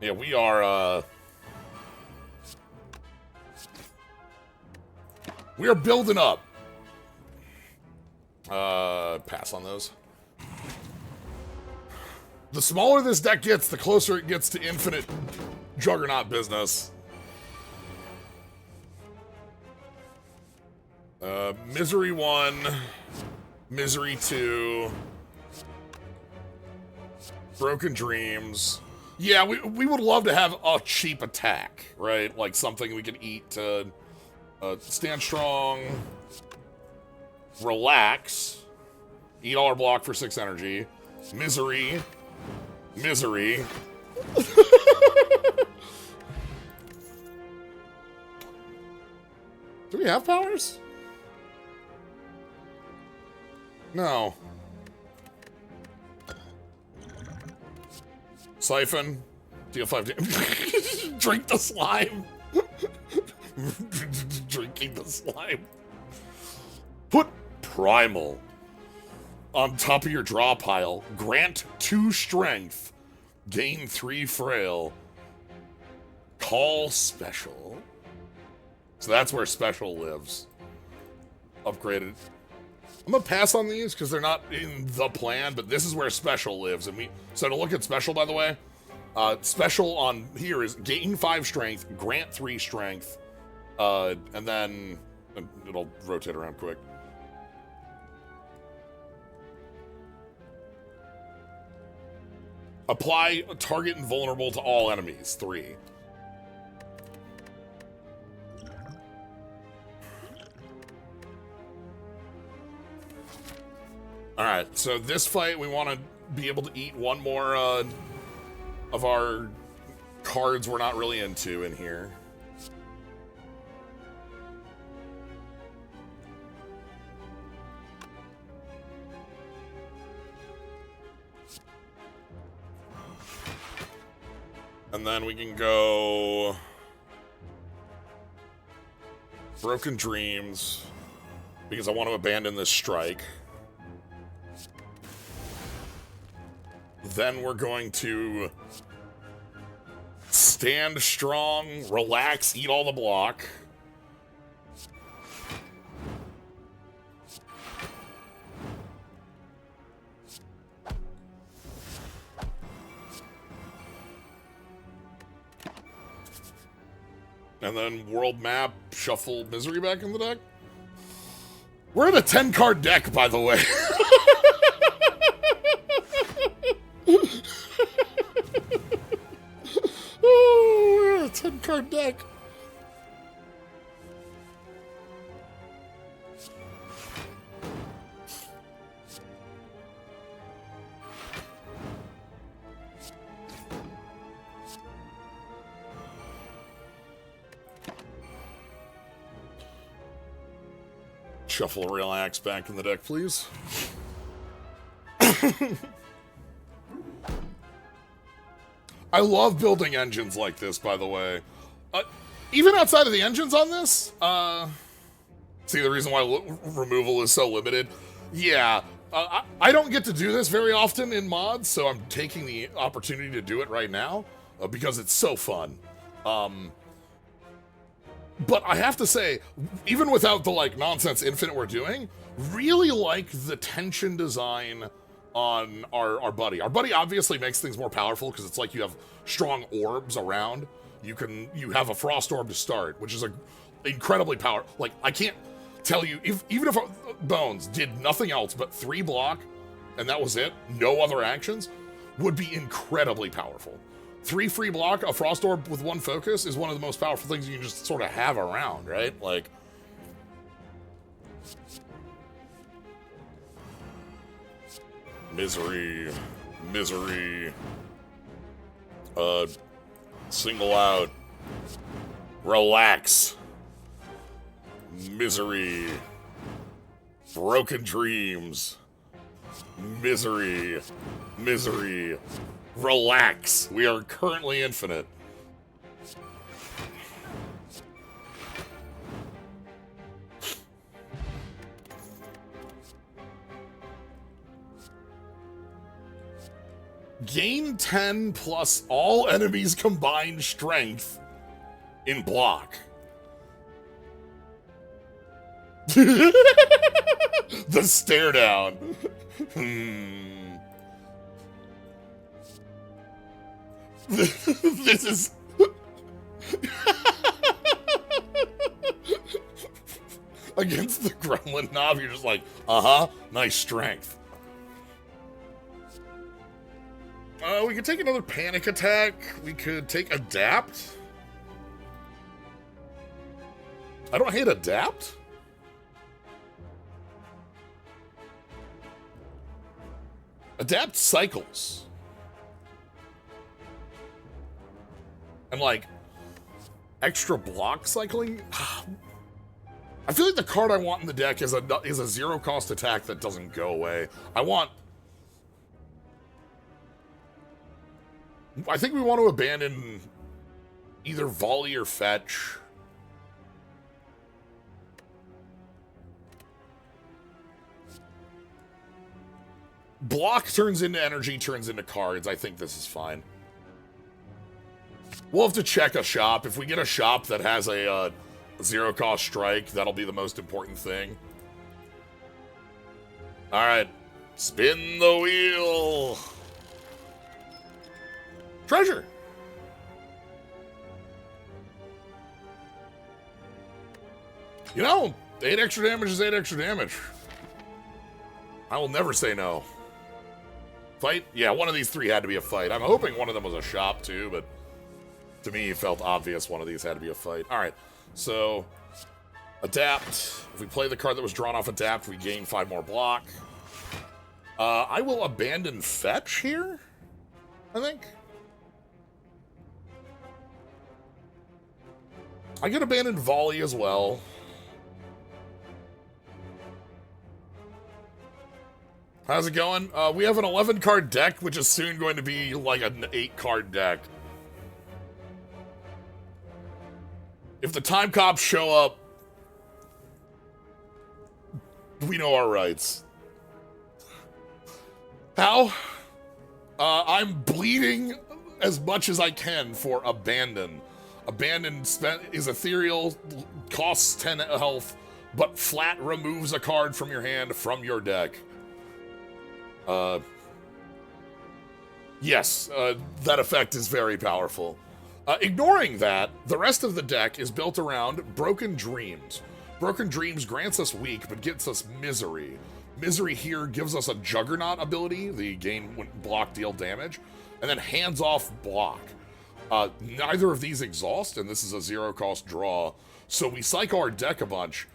Yeah, we are, we are building up. Pass on those. The smaller this deck gets, the closer it gets to infinite Juggernaut business. Misery 1, Misery 2, Broken Dreams. Yeah, we would love to have a cheap attack, right? Like something we could eat to stand strong, relax, eat all our block for 6 energy, misery, misery. Do we have powers? No. Siphon. Deal 5 damage. Drink the slime. Drinking the slime. Put Primal on top of your draw pile. Grant 2 strength. Gain 3 frail. Call special. So that's where special lives. Upgraded. I'm gonna pass on these because they're not in the plan, but this is where special lives. And so to look at special, by the way, special on here is gain 5 strength, grant 3 strength, and then it'll rotate around quick. Apply target invulnerable to all enemies, 3. Alright, so this fight we want to be able to eat one more of our cards we're not really into in here. And then we can go Broken Dreams, because I want to abandon this strike. Then we're going to stand strong, relax, eat all the block. And then world map, shuffle Misery back in the deck. We're in a 10-card deck, by the way. Oh, we're in a 10-card deck. Shuffle Relax back in the deck, please. I love building engines like this, by the way. Even outside of the engines on this, see the reason why removal is so limited? Yeah, I don't get to do this very often in mods, so I'm taking the opportunity to do it right now because it's so fun. But I have to say, even without the like nonsense infinite we're doing, really like the tension design on our buddy. Our buddy obviously makes things more powerful because it's like you have strong orbs around. You have a frost orb to start, which is a incredibly powerful. Like I can't tell you even if Bones did nothing else but 3 block and that was it, no other actions, would be incredibly powerful. 3 free block, a frost orb with 1 focus is one of the most powerful things you can just sort of have around, right? Like, misery, single out, relax, misery, broken dreams, misery, relax. We are currently infinite. Gain 10 plus all enemies' combined strength in block. The stare down. This is... Against the gremlin knob, you're just like, nice strength. We could take another panic attack. We could take adapt. I don't hate adapt. Adapt cycles. And like extra block cycling. I feel like the card I want in the deck is a 0 cost attack that doesn't go away. I think we want to abandon either volley or fetch. Block turns into energy, turns into cards. I think this is fine. We'll have to check a shop. If we get a shop that has a 0 cost strike, that'll be the most important thing. All right, spin the wheel. Treasure. You know, 8 extra damage is 8 extra damage. I will never say no. Fight? Yeah, one of these 3 had to be a fight. I'm hoping one of them was a shop too, but to me it felt obvious one of these had to be a fight. All right, so adapt. If we play the card that was drawn off adapt, we gain 5 more block. I will abandon fetch here, I think. I can abandon volley as well. How's it going? We have an 11-card deck, which is soon going to be like an 8-card deck. If the time cops show up, we know our rights. How? I'm bleeding as much as I can for Abandon. Abandon is ethereal, costs 10 health, but flat removes a card from your hand from your deck. Yes, that effect is very powerful. Ignoring that, the rest of the deck is built around Broken Dreams. Broken Dreams grants us weak, but gets us Misery. Misery here gives us a Juggernaut ability, the gain when block deal damage, and then hands off block. Neither of these exhaust, and this is a 0-cost draw, so we cycle our deck a bunch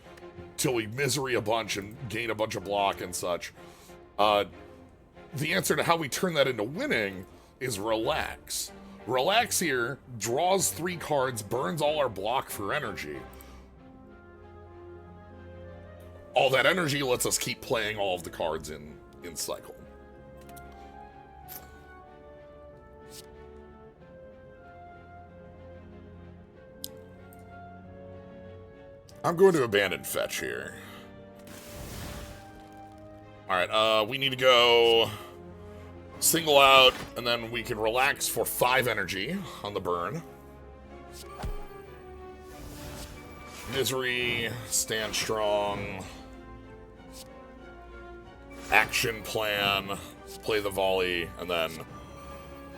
till we Misery a bunch and gain a bunch of block and such. The answer to how we turn that into winning is Relax. Relax here draws 3 cards, burns all our block for energy. All that energy lets us keep playing all of the cards in cycle. I'm going to abandon fetch here. Alright, we need to go single out, and then we can relax for 5 energy on the burn. Misery, stand strong. Action plan, play the volley, and then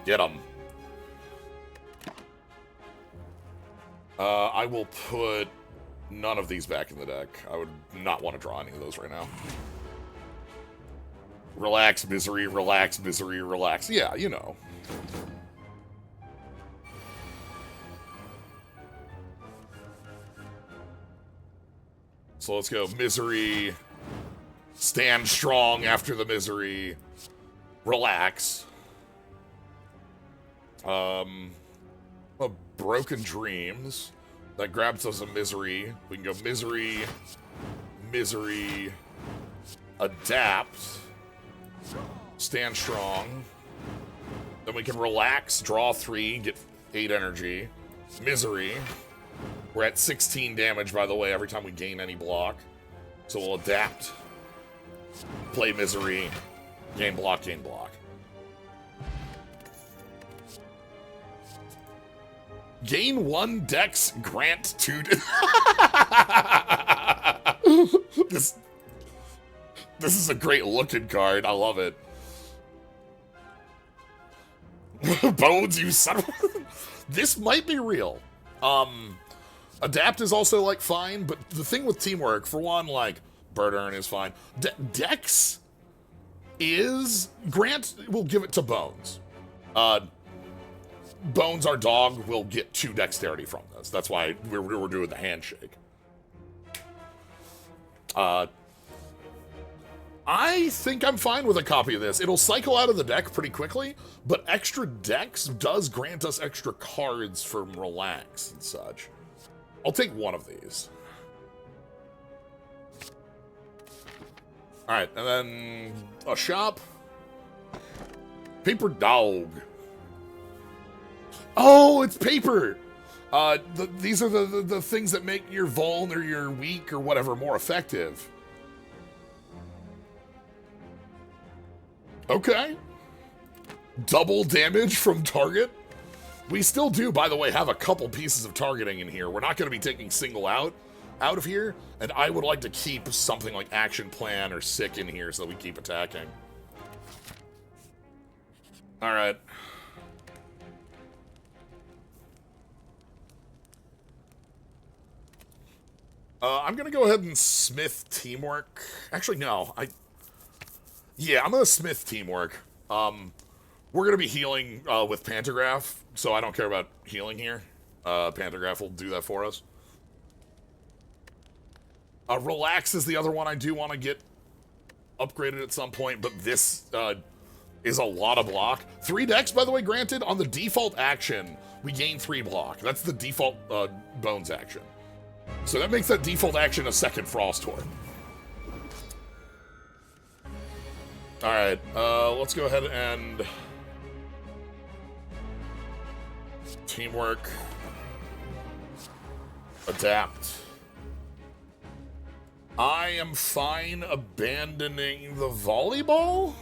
get them. I will put none of these back in the deck. I would not want to draw any of those right now. Relax, misery, relax, misery, relax. Yeah, you know. So let's go misery, stand strong after the misery, relax. Broken Dreams. That grabs us a misery. We can go misery, misery, adapt, stand strong. Then we can relax, draw 3, get 8 energy. Misery. We're at 16 damage, by the way, every time we gain any block. So we'll adapt, play misery, gain block, gain block. Gain 1 dex, grant 2. This is a great looking card. I love it. Bones, you son of a... This might be real. Adapt is also, like, fine, but the thing with teamwork, for one, like, Bird Earn is fine. Dex is... Grant will give it to Bones. Bones, our dog, will get 2 dexterity from this. That's why we're doing the handshake. I think I'm fine with a copy of this. It'll cycle out of the deck pretty quickly, but extra dex does grant us extra cards from Relax and such. I'll take one of these. Alright, and then a shop. Paper Dog. Oh, it's paper! These are the things that make your vuln or your weak or whatever more effective. Okay. Double damage from target. We still do, by the way, have a couple pieces of targeting in here. We're not going to be taking single out of here, and I would like to keep something like Action Plan or Sick in here so that we keep attacking. Alright. I'm going to go ahead and Smith Teamwork. Actually, no. Yeah, I'm going to Smith Teamwork. We're going to be healing with Pantograph, so I don't care about healing here. Pantograph will do that for us. Relax is the other one I do want to get upgraded at some point, but this is a lot of block. 3 decks, by the way, granted. On the default action, we gain 3 block. That's the default Bones action. So that makes that default action a second Frost Torn. Alright, let's go ahead and... Teamwork. Adapt. I am fine abandoning the volleyball?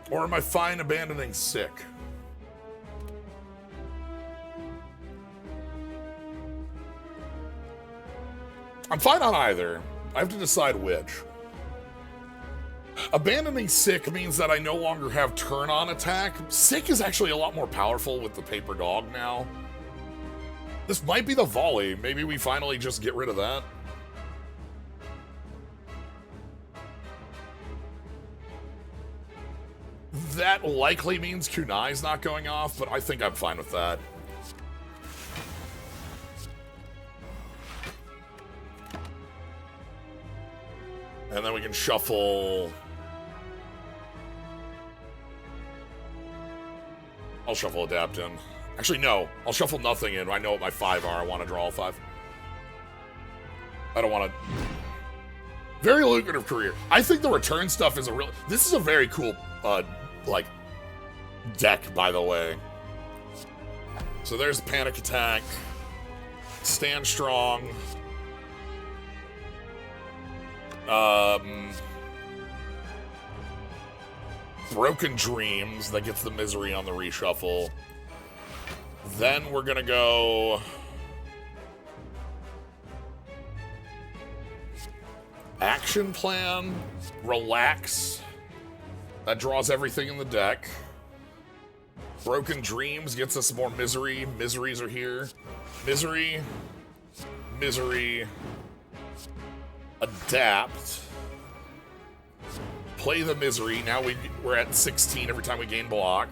Or am I fine abandoning sick? I'm fine on either. I have to decide which. Abandoning sick means that I no longer have turn-on attack. Sick is actually a lot more powerful with the paper dog now. This might be the volley. Maybe we finally just get rid of that. That likely means Kunai's not going off, but I think I'm fine with that. And then we can shuffle... I'll shuffle Adapt in. Actually, no. I'll shuffle nothing in. I know what my 5 are. I want to draw all 5. I don't want to... Very lucrative career. I think the return stuff is a real... This is a very cool, like, deck, by the way. So there's Panic Attack. Stand Strong. Broken Dreams, that gets the misery on the reshuffle. Then we're gonna go... Action Plan, Relax. That draws everything in the deck. Broken Dreams gets us more misery. Miseries are here. Misery. Misery. Adapt. Play the misery. Now we're at 16 every time we gain block.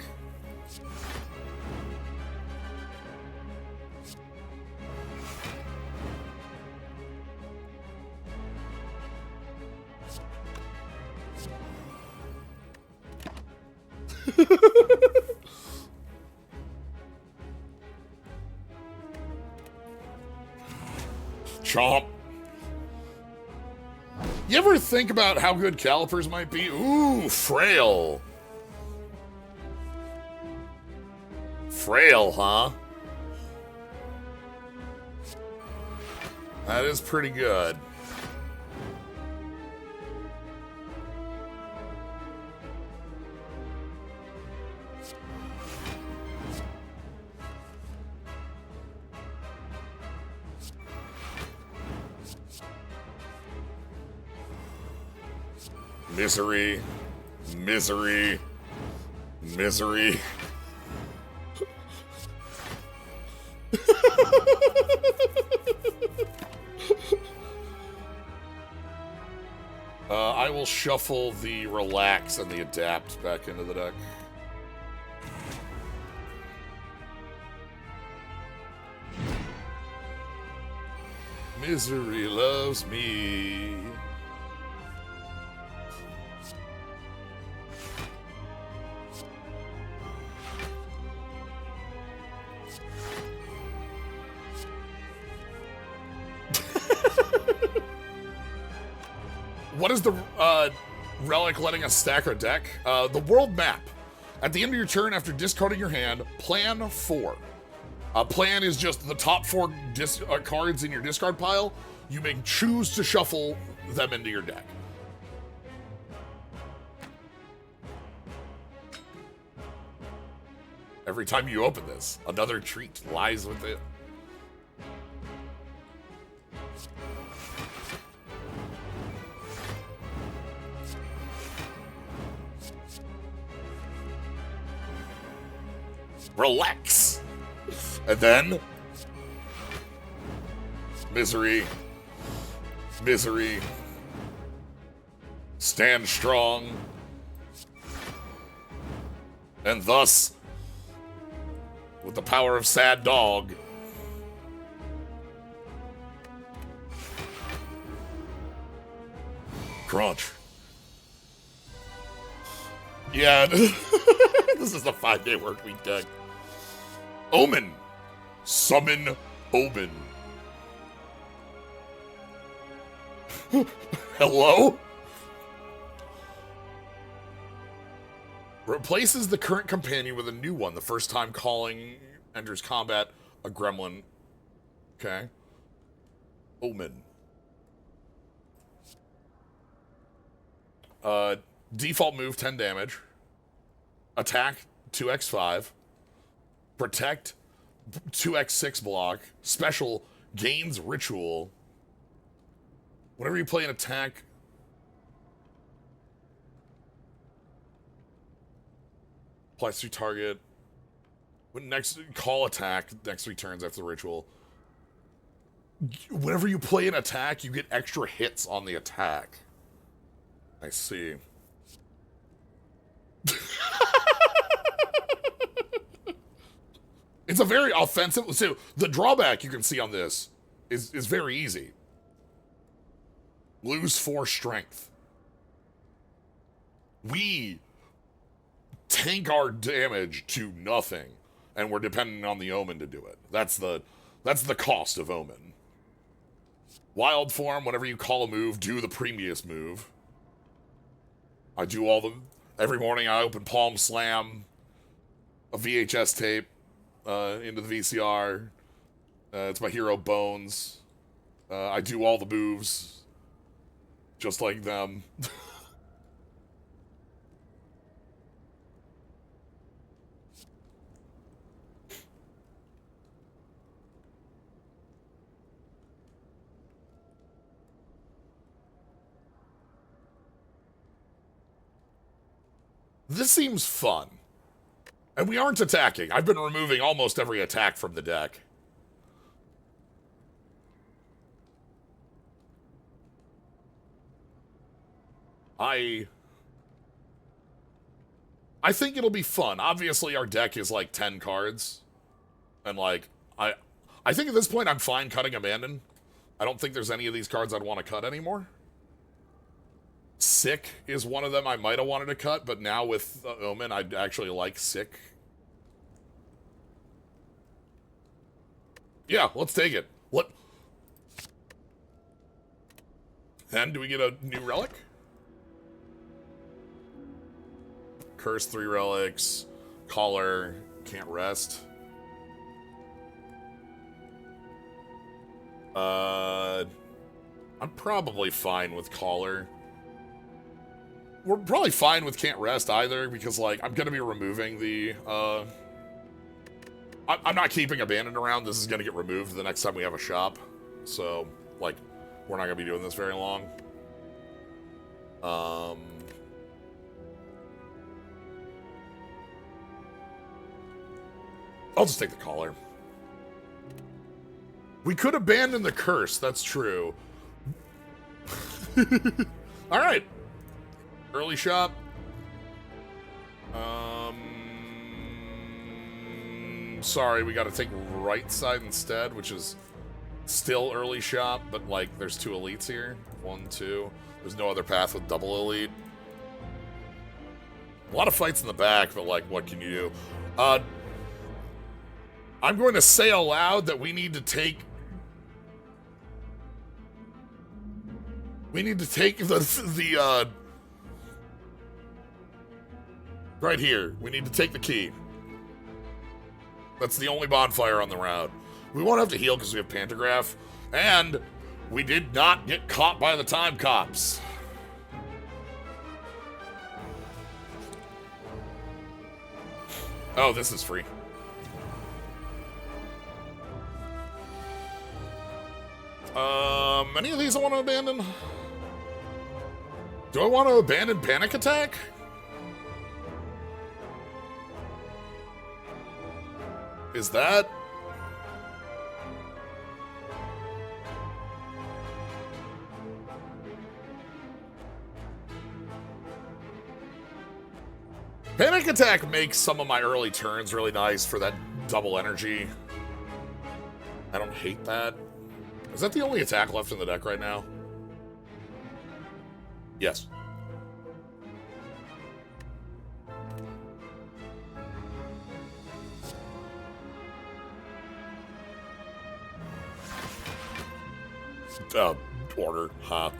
Chomp. You ever think about how good calipers might be? Ooh, frail. Frail, huh? That is pretty good. Misery, misery, misery. I will shuffle the Relax and the Adapt back into the deck. Misery loves me. What is the relic letting us stack our deck? The world map. At the end of your turn, after discarding your hand, plan 4. Plan is just the top 4 cards in your discard pile. You may choose to shuffle them into your deck. Every time you open this, another treat lies within. Relax. And then misery, misery, stand strong, and thus, with the power of Sad Dog, crunch. Yeah, this is the 5-day work week deck. Omen. Summon Omen. Hello? Replaces the current companion with a new one the first time calling enters combat a gremlin. Okay. Omen. Default move, 10 damage. attack 2x5, protect 2x6 block, special gains ritual. Whenever you play an attack, applies to target. When next call attack, next 3 turns after the ritual. Whenever you play an attack, you get extra hits on the attack. I see. It's a very offensive. So the drawback you can see on this is very easy. Lose 4 strength. We tank our damage to nothing, and we're dependent on the Omen to do it. That's the cost of Omen. Wild form, whenever you call a move, do the previous move. I do all the... Every morning I open Palm Slam, a VHS tape, into the VCR. It's my hero Bones. I do all the moves, just like them. This seems fun. And we aren't attacking. I've been removing almost every attack from the deck. I think it'll be fun. Obviously, our deck is like 10 cards. And like, I think at this point I'm fine cutting Abandon. I don't think there's any of these cards I'd want to cut anymore. Sick is one of them I might have wanted to cut, but now with Omen, I'd actually like Sick. Yeah, let's take it. What? And do we get a new relic? Curse 3 relics. Collar. Can't rest. I'm probably fine with Collar. We're probably fine with Can't Rest either, because, like, I'm gonna be removing the, I'm not keeping Abandoned around. This is gonna get removed the next time we have a shop. So, like, we're not gonna be doing this very long. I'll just take the Collar. We could abandon the Curse, that's true. Alright. Early shop. Sorry, we gotta take right side instead, which is still early shop, but like, there's 2 elites here. 1, 2. There's no other path with double elite. A lot of fights in the back, but like, what can you do? I'm going to say aloud that we need to take the right here. We need to take the key. That's the only bonfire on the route. We won't have to heal because we have Pantograph. And we did not get caught by the time cops. Oh, this is free. Any of these I want to abandon? Do I want to abandon Panic Attack? Is that... Panic Attack makes some of my early turns really nice for that double energy. I don't hate that. Is that the only attack left in the deck right now? Yes. Order, huh?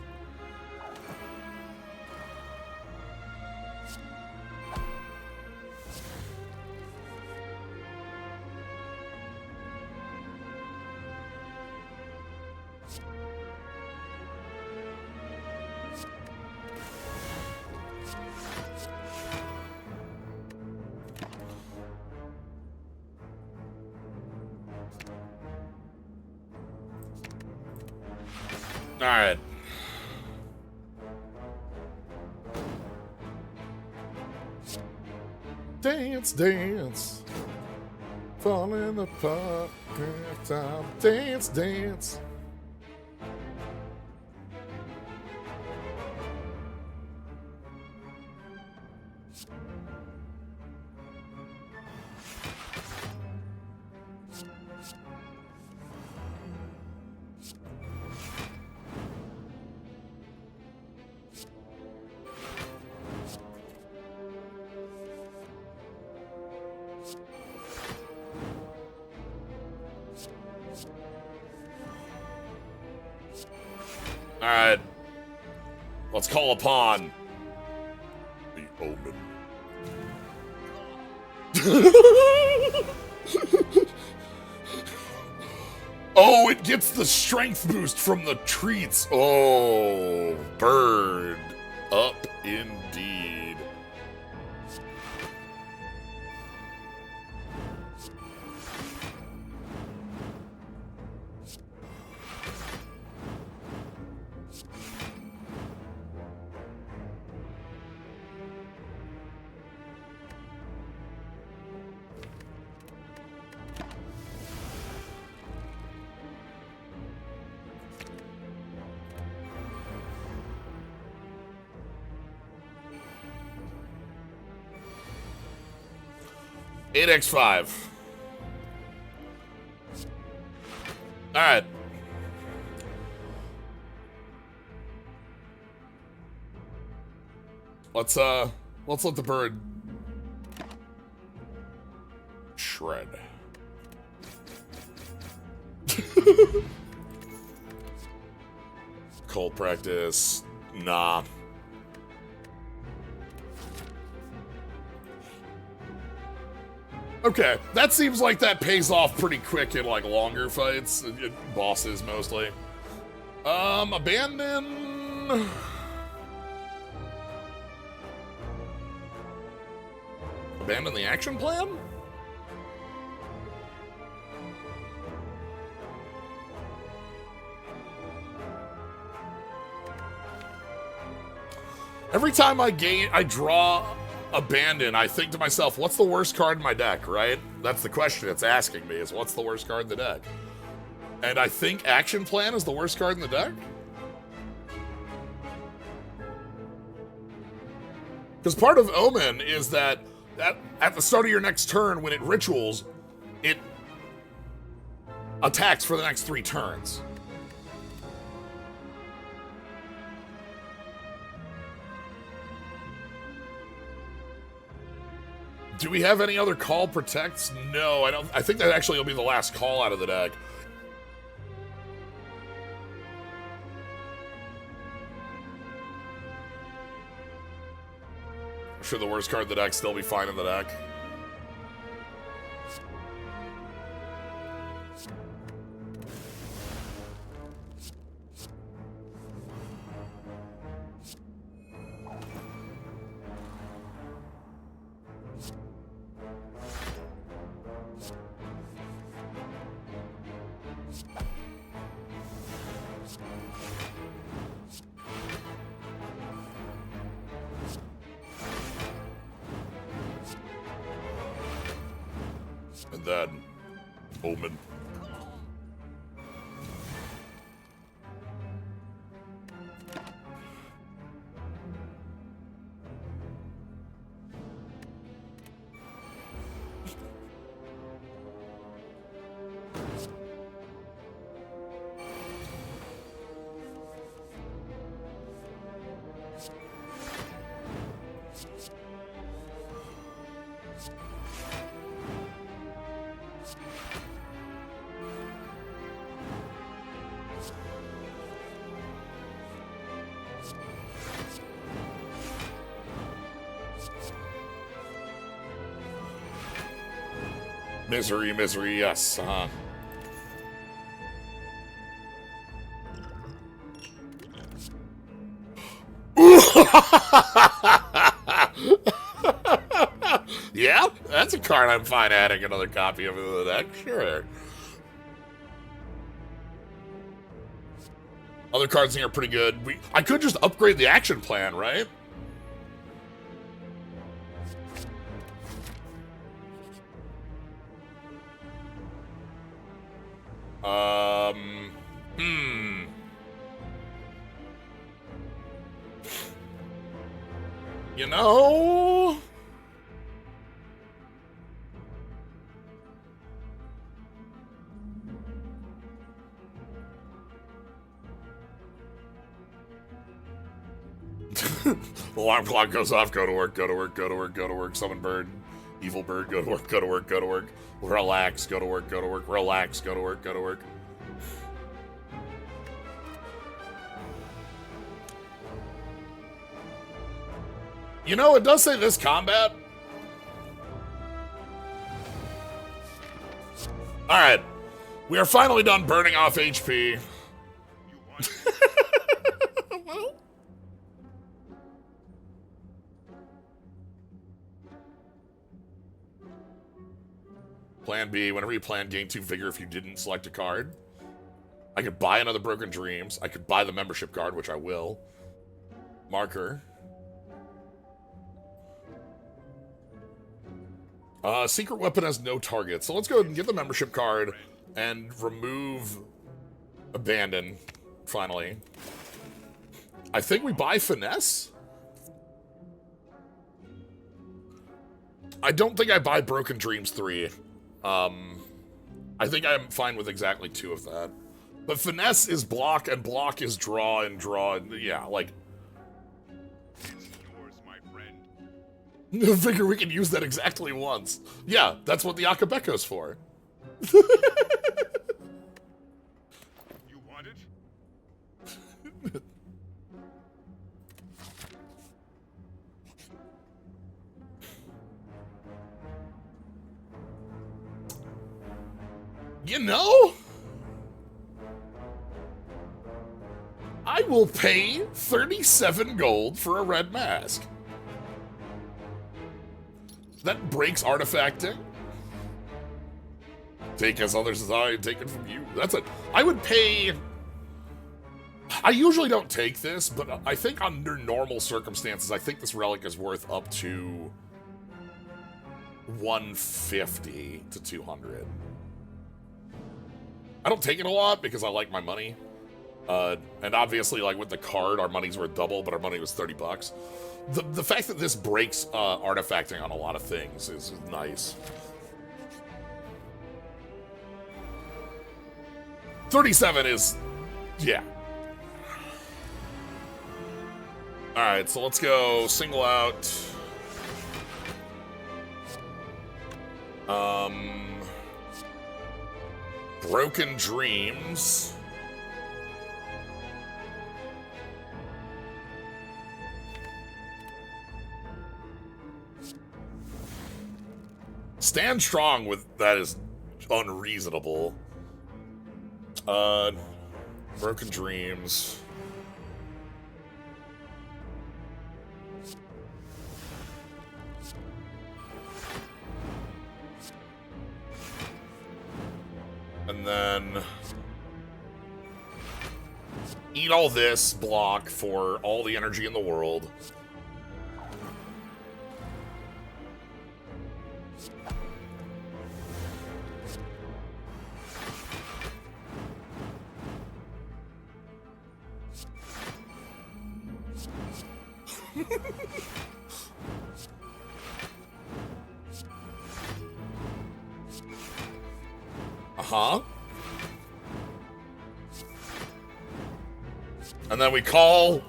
Alright. Dance, dance. Falling apart. Time. Dance, dance. Alright. Let's call upon the Omen. Oh, it gets the strength boost from the treats. Oh, bird up indeed. Eight X5. All right. Let's let the bird shred. Cold practice. Nah. Okay, that seems like that pays off pretty quick in like longer fights, bosses mostly. Abandon. Abandon the action plan? Every time I draw Abandon, I think to myself, what's the worst card in my deck, right? That's the question it's asking me, is what's the worst card in the deck? And I think Action Plan is the worst card in the deck? Because part of Omen is that at the start of your next turn, when it rituals, it attacks for the next 3 turns. Do we have any other call protects? No, I don't. I think that actually will be the last call out of the deck. Should the worst card in the deck still be fine in the deck? And then, Omen. Misery, misery, yes, Yeah, that's a card I'm fine adding another copy of the deck, sure. Other cards in here are pretty good. I could just upgrade the action plan, right? You know? The alarm clock goes off, go to work, go to work, go to work, go to work, summon bird, evil bird, go to work, go to work, go to work, relax, go to work, relax, go to work, go to work. You know, it does say this combat. Alright. We are finally done burning off HP. Well. Plan B, whenever you plan, gain 2 vigor if you didn't select a card. I could buy another Broken Dreams. I could buy the membership card, which I will. Marker. Secret weapon has no target. So let's go ahead and get the membership card and remove Abandon, finally. I think we buy Finesse? I don't think I buy Broken Dreams 3. I think I'm fine with exactly 2 of that. But Finesse is block, and block is draw, and draw, and yeah, like... Figure we can use that exactly once. Yeah, that's what the Akabeko's for. You want it? You know? I will pay 37 gold for a red mask. That breaks artifacting. Take as others as I, take it from you. That's it. I would pay... I usually don't take this, but I think under normal circumstances, I think this relic is worth up to 150 to 200. I don't take it a lot because I like my money. And obviously, like with the card, our money's worth double, but our money was 30 bucks. The fact that this breaks artifacting on a lot of things is nice. 37 is, yeah. Alright, so let's go single out. Broken Dreams. Stand strong with that is unreasonable. Broken Dreams. And then eat all this block for all the energy in the world. Uh-huh. And then we call...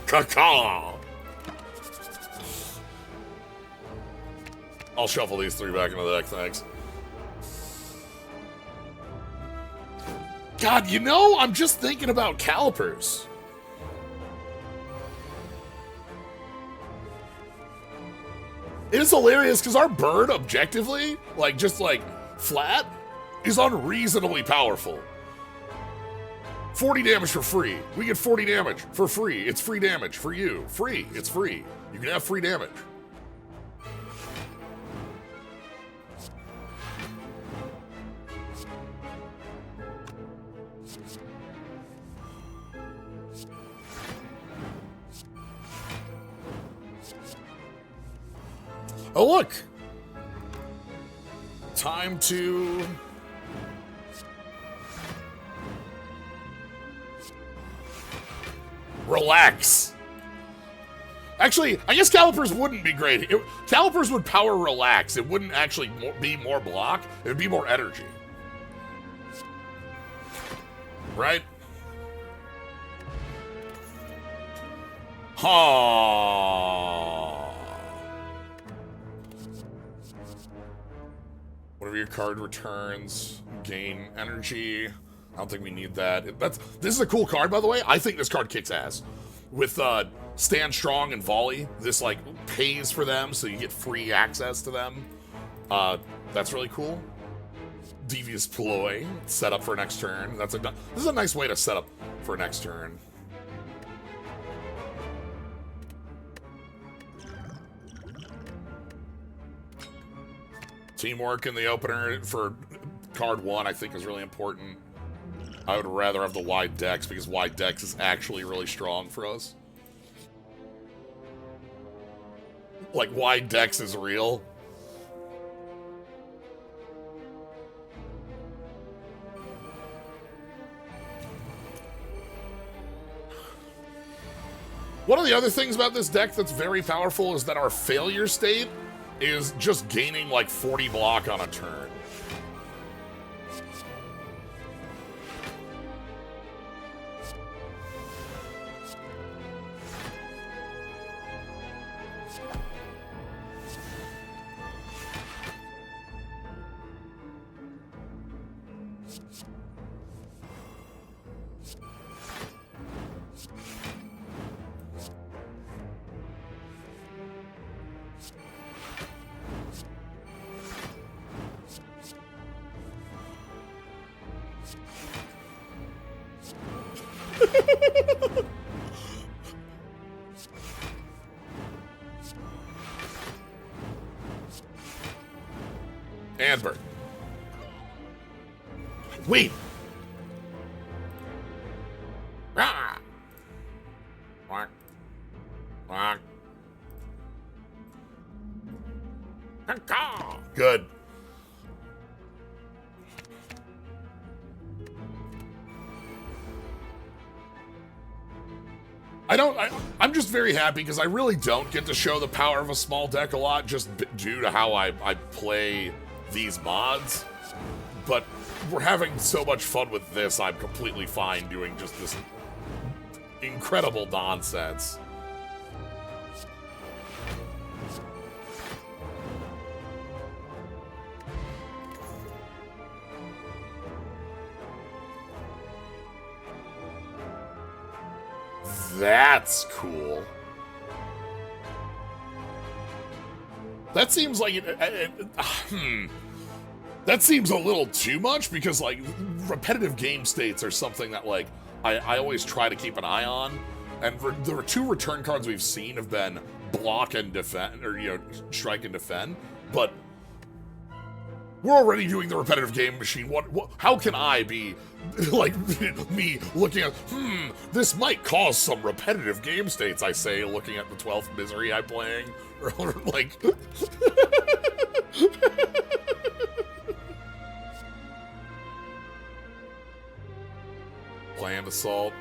Caca! I'll shuffle these 3 back into the deck, thanks. God, you know, I'm just thinking about calipers. It is hilarious because our bird, objectively, like, just like, flat, is unreasonably powerful. 40 damage for free. We get 40 damage for free. It's free damage for you. Free. It's free. You can have free damage. Oh, look! Time to... relax. Actually, I guess calipers wouldn't be great. Calipers would power relax. It wouldn't actually be more block. It would be more energy. Right? Ha. Whatever your card returns, gain energy. I don't think we need that. This is a cool card, by the way. I think this card kicks ass. With Stand Strong and Volley, this like pays for them, so you get free access to them. That's really cool. Devious Ploy, set up for next turn. This is a nice way to set up for next turn. Teamwork in the opener for card 1, I think, is really important. I would rather have the wide decks because wide decks is actually really strong for us. Like, wide decks is real. One of the other things about this deck that's very powerful is that our failure state is just gaining like 40 block on a turn. Amber. Wait. Ah. Quack. Quack. Good. I'm just very happy because I really don't get to show the power of a small deck a lot just due to how I play these mods. But we're having so much fun with this, I'm completely fine doing just this incredible nonsense. That's cool. That seems like that seems a little too much because like repetitive game states are something that like I always try to keep an eye on, and the two return cards we've seen have been block and defend, or strike and defend, but we're already doing the repetitive game machine. What how can I be like me looking at this might cause some repetitive game states, I say, looking at the 12th misery I'm playing, or like planned assault.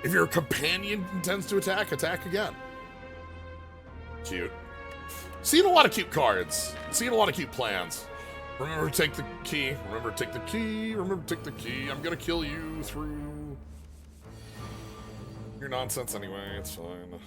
If your companion intends to attack again. Cute. Seeing a lot of cute cards. Seeing a lot of cute plans. Remember to take the key. Remember to take the key. Remember to take the key. I'm gonna kill you through your nonsense anyway. It's fine.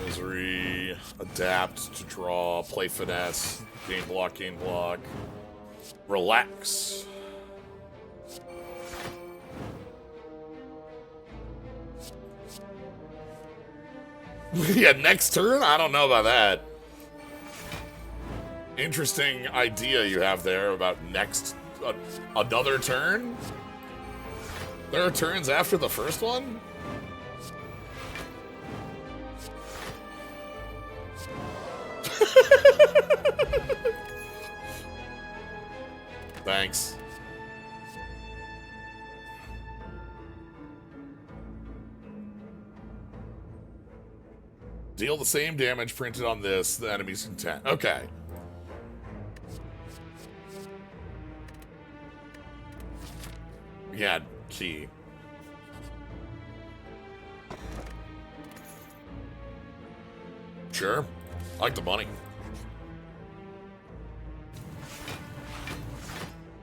Misery, adapt to draw, play finesse, gain block, relax. Yeah, next turn? I don't know about that. interesting idea you have there about next another turn. There are turns after the first one? Thanks. Deal the same damage printed on this, the enemy's intent. Okay. Yeah, key. Sure. I like the money.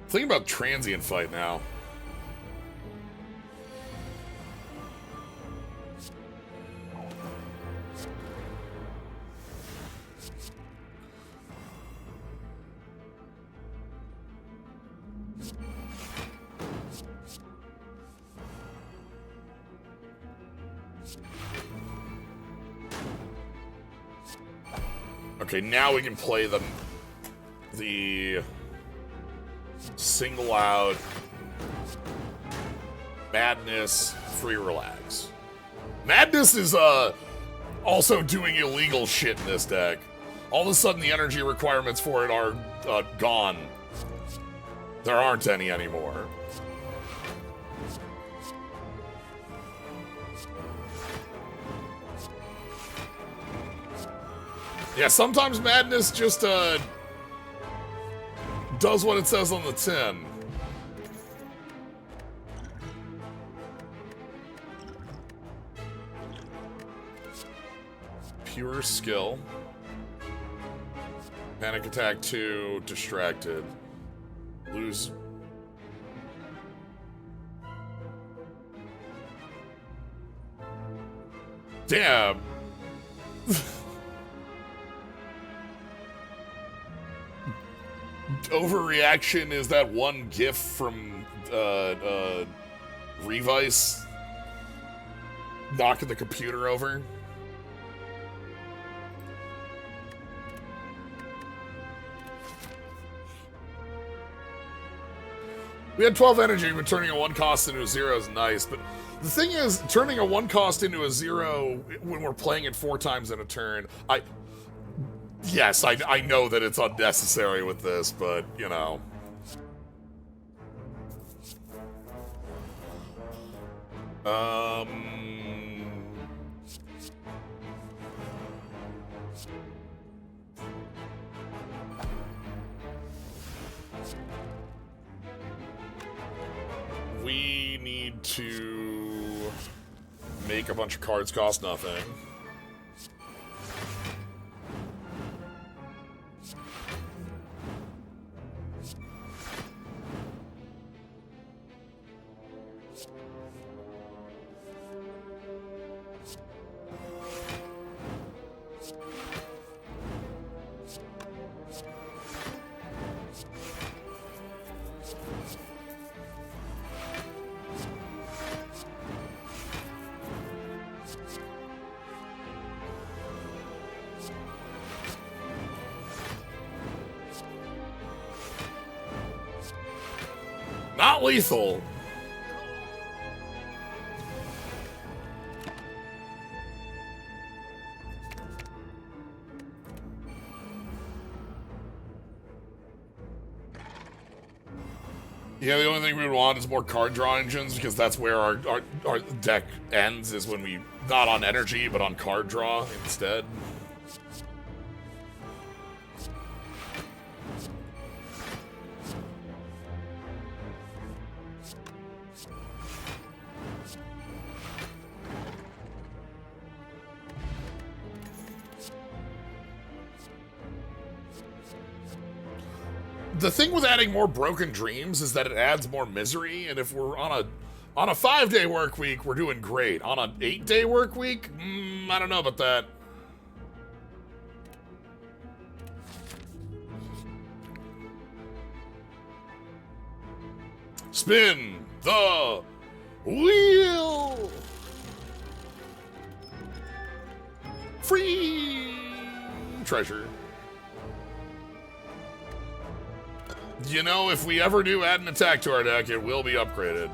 Thinking about transient fight now. Okay, now we can play the single out Madness free relax. Madness is also doing illegal shit in this deck. All of a sudden the energy requirements for it are gone. There aren't any anymore. Yeah, sometimes Madness just does what it says on the tin. Pure skill. Panic attack 2, distracted. Lose. Damn. Overreaction is that one gif from Revice knocking the computer over. We had 12 energy, but turning a 1 cost into a 0 is nice. But the thing is, turning a 1 cost into a 0 when we're playing it 4 times in a turn, yes, I know that it's unnecessary with this, but, you know. We need to make a bunch of cards cost nothing. Not lethal. Yeah, the only thing we would want is more card draw engines, because that's where our deck ends, is when we, not on energy, but on card draw instead. The thing with adding more broken dreams is that it adds more misery, and if we're on a 5-day work week, we're doing great. On an 8-day work week, I don't know about that. Spin the wheel. Free treasure. You know, if we ever do add an attack to our deck, it will be upgraded.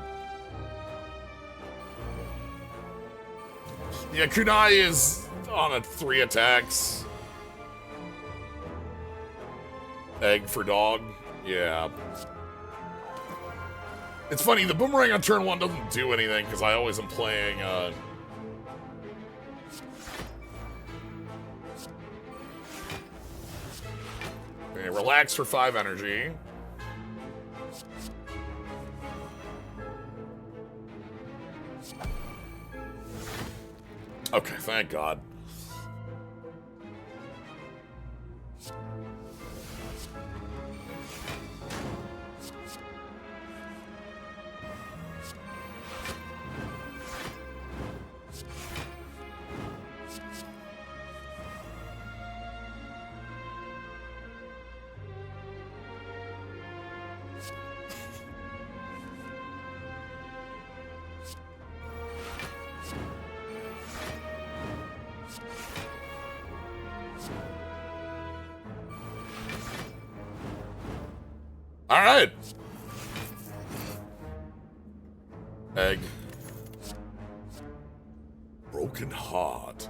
Yeah, Kunai is on a 3 attacks. Egg for dog. Yeah. It's funny, the boomerang on turn 1 doesn't do anything because I always am playing, Okay, relax for 5 energy. Okay, thank God. All right. Egg. Broken heart.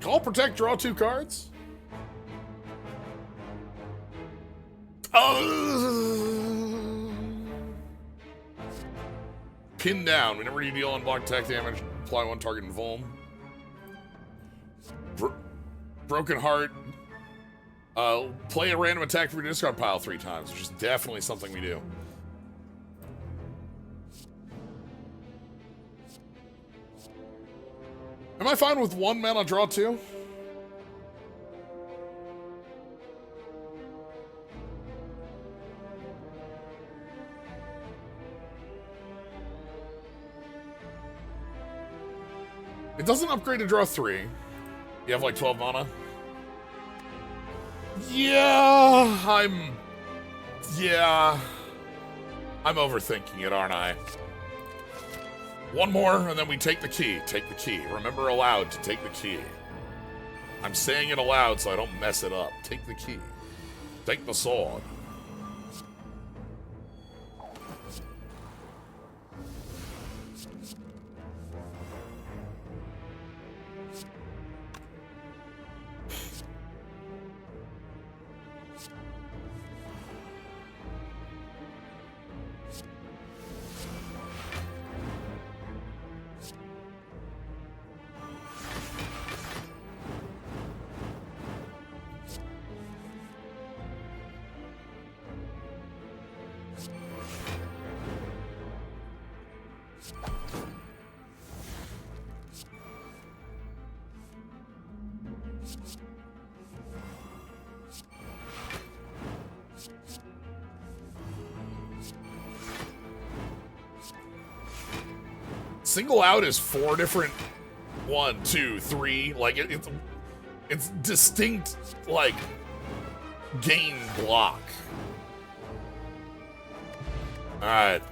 Call, protect, draw 2 cards. Pin down. Whenever you deal unblocked attack damage, apply 1 target and vuln. Broken heart. Play a random attack from your discard pile 3 times, which is definitely something we do. Am I fine with 1 mana draw 2? It doesn't upgrade to draw 3. You have like 12 mana? Yeah, I'm overthinking it, aren't I? 1 more, and then we take the key. Take the key. Remember aloud to take the key. I'm saying it aloud so I don't mess it up. Take the key. Take the sword. Single out is 4 different 1, 2, 3. Like it's distinct, like gain block. All right,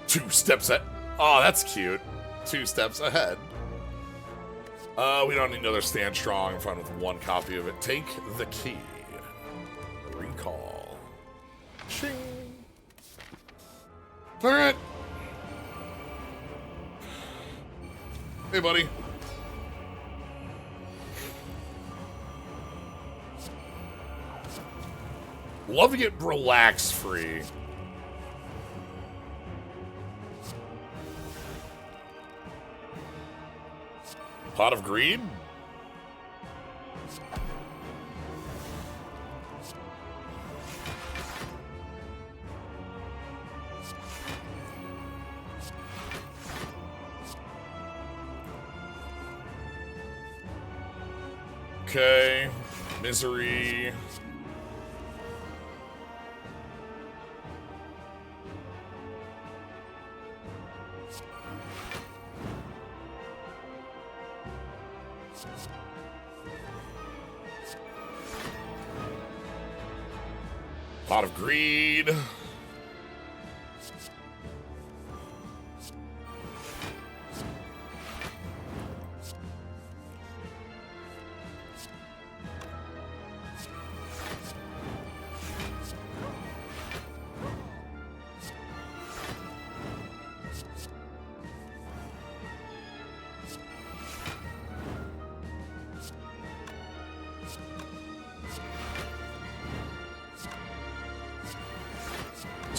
2 steps ahead. Oh, that's cute. 2 steps ahead. We don't need another stand strong in front with 1 copy of it. Take the key. Recall. Shing. All right. Hey, buddy. Love to get relax free. Pot of Greed? Okay, Misery. Pot of Greed.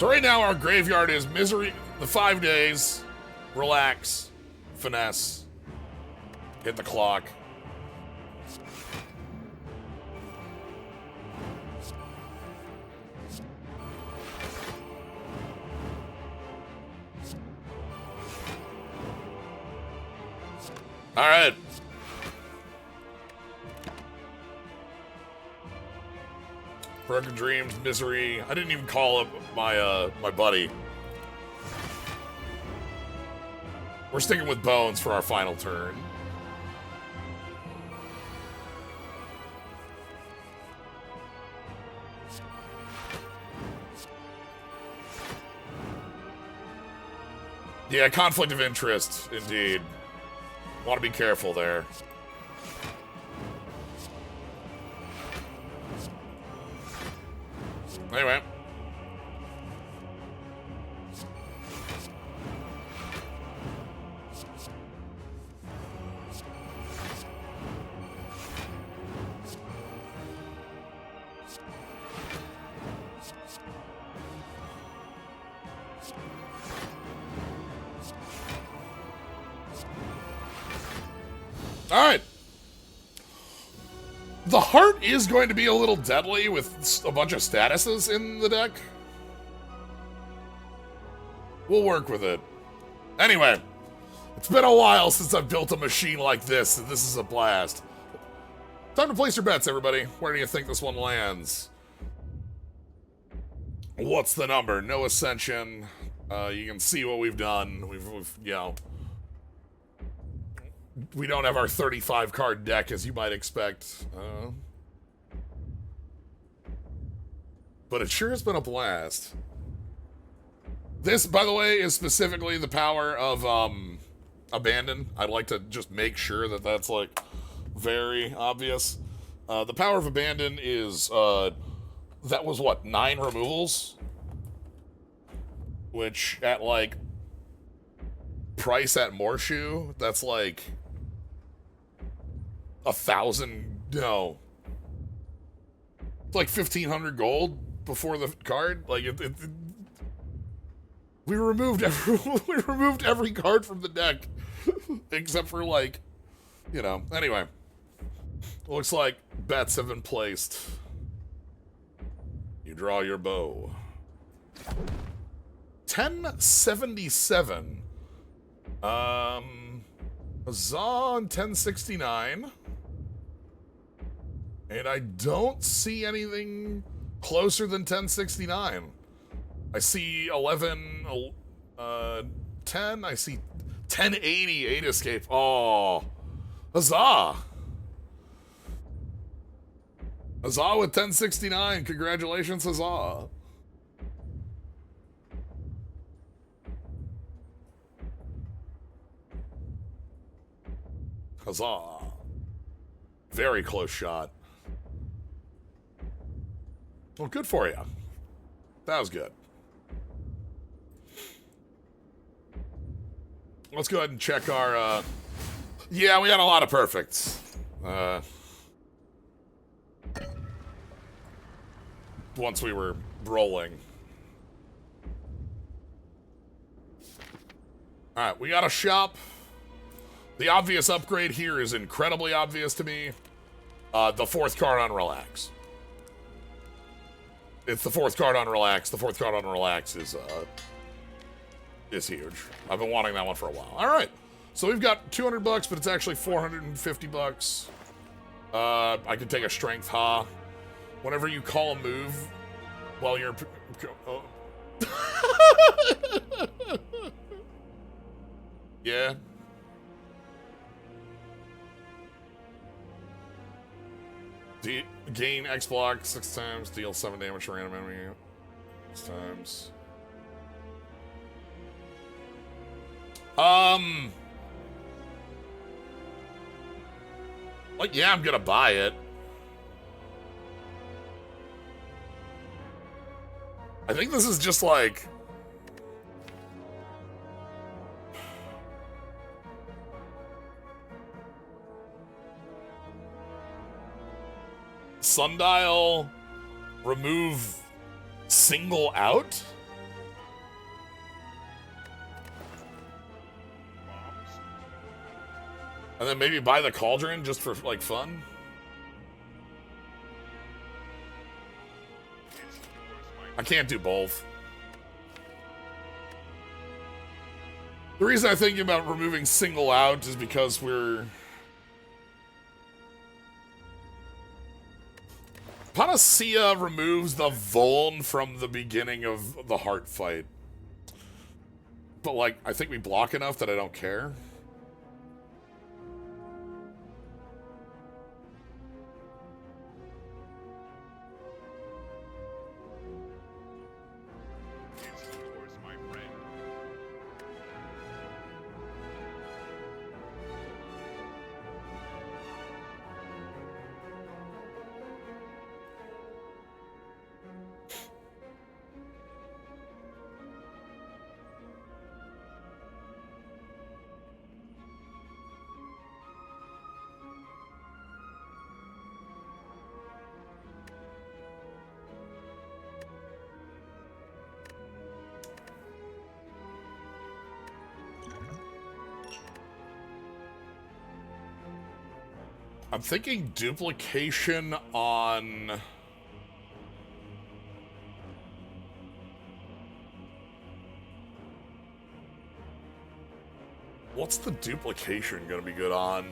So right now our graveyard is Misery, the 5 days, relax, finesse, hit the clock. All right. Broken Dreams, Misery. I didn't even call up my buddy. We're sticking with Bones for our final turn. Yeah, conflict of interest, indeed. Want to be careful there. Anyway. All right. The heart is going to be a little deadly with a bunch of statuses in the deck. We'll work with it. Anyway, it's been a while since I've built a machine like this, and this is a blast. Time to place your bets, everybody. Where do you think this one lands? What's the number? No Ascension. You can see what we've done. We've you know... We don't have our 35 card deck as you might expect. But it sure has been a blast. This, by the way, is specifically the power of Abandon. I'd like to just make sure that that's like very obvious. The power of Abandon is that was what, 9 removals? Which at like price at Morshoe, that's like 1,000, no. It's like 1,500 gold before the card. Like we removed every card from the deck except for like, you know. Anyway, looks like bets have been placed. You draw your bow. 1077. Huzzah on 1069. And I don't see anything closer than 1069. I see 11, 10. I see 1080, 8 escape. Oh, huzzah. Huzzah with 1069. Congratulations, huzzah. Huzzah. Very close shot. Well, good for you. That was good. Let's go ahead and check our, yeah, we had a lot of perfects. Once we were rolling. Alright, we got a shop. The obvious upgrade here is incredibly obvious to me. The 4th card on Relax. It's the 4th card on Relax. The 4th card on Relax is huge. I've been wanting that one for a while. All right, so we've got $200, but it's actually $450. I could take a Strength Ha. Whenever you call a move, while you're... Oh. Yeah. Gain X block 6 times, deal 7 damage to random enemy 6 times. Like, yeah, I'm gonna buy it. I think this is just like... Sundial, remove single out? And then maybe buy the cauldron just for, like, fun? I can't do both. The reason I'm thinking about removing single out is because we're... Panacea removes the Vuln from the beginning of the heart fight. But, like, I think we block enough that I don't care. I'm thinking duplication on... What's the duplication gonna be good on?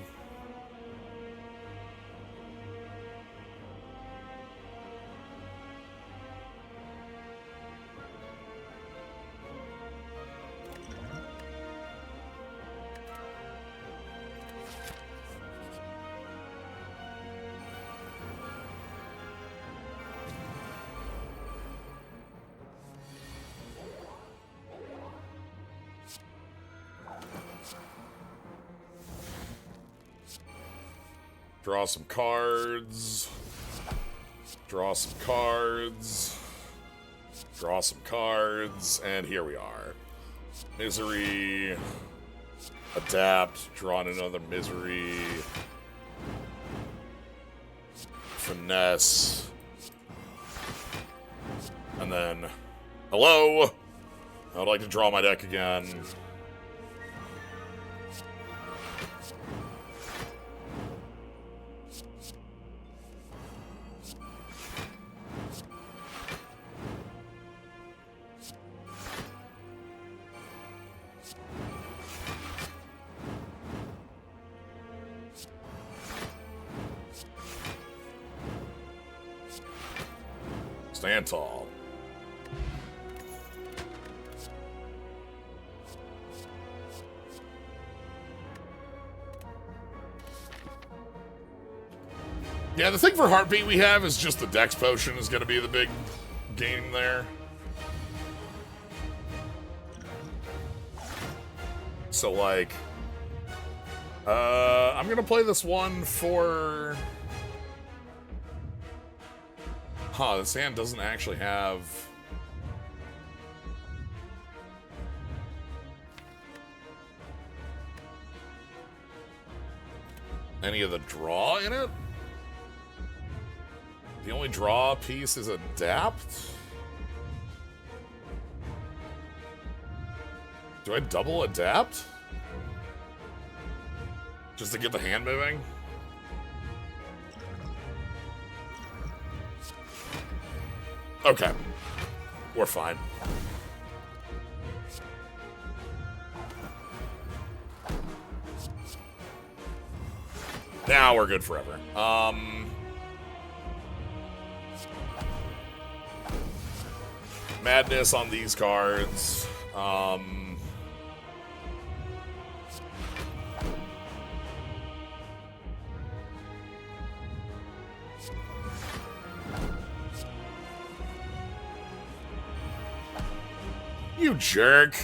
Draw some cards. Draw some cards. Draw some cards. And here we are. Misery. Adapt. Draw another misery. Finesse. And then... Hello! I would like to draw my deck again. Stand tall. Yeah, the thing for Heartbeat we have is just the Dex Potion is going to be the big game there. So, like... I'm going to play this one for... Huh, this hand doesn't actually have... any of the draw in it? The only draw piece is Adapt? Do I double Adapt? Just to get the hand moving? Okay. We're fine. Now we're good forever. Madness on these cards. You jerk.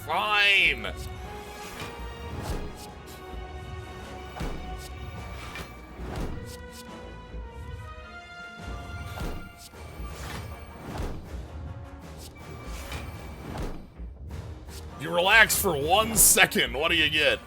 Fine. You relax for 1 second. What do you get?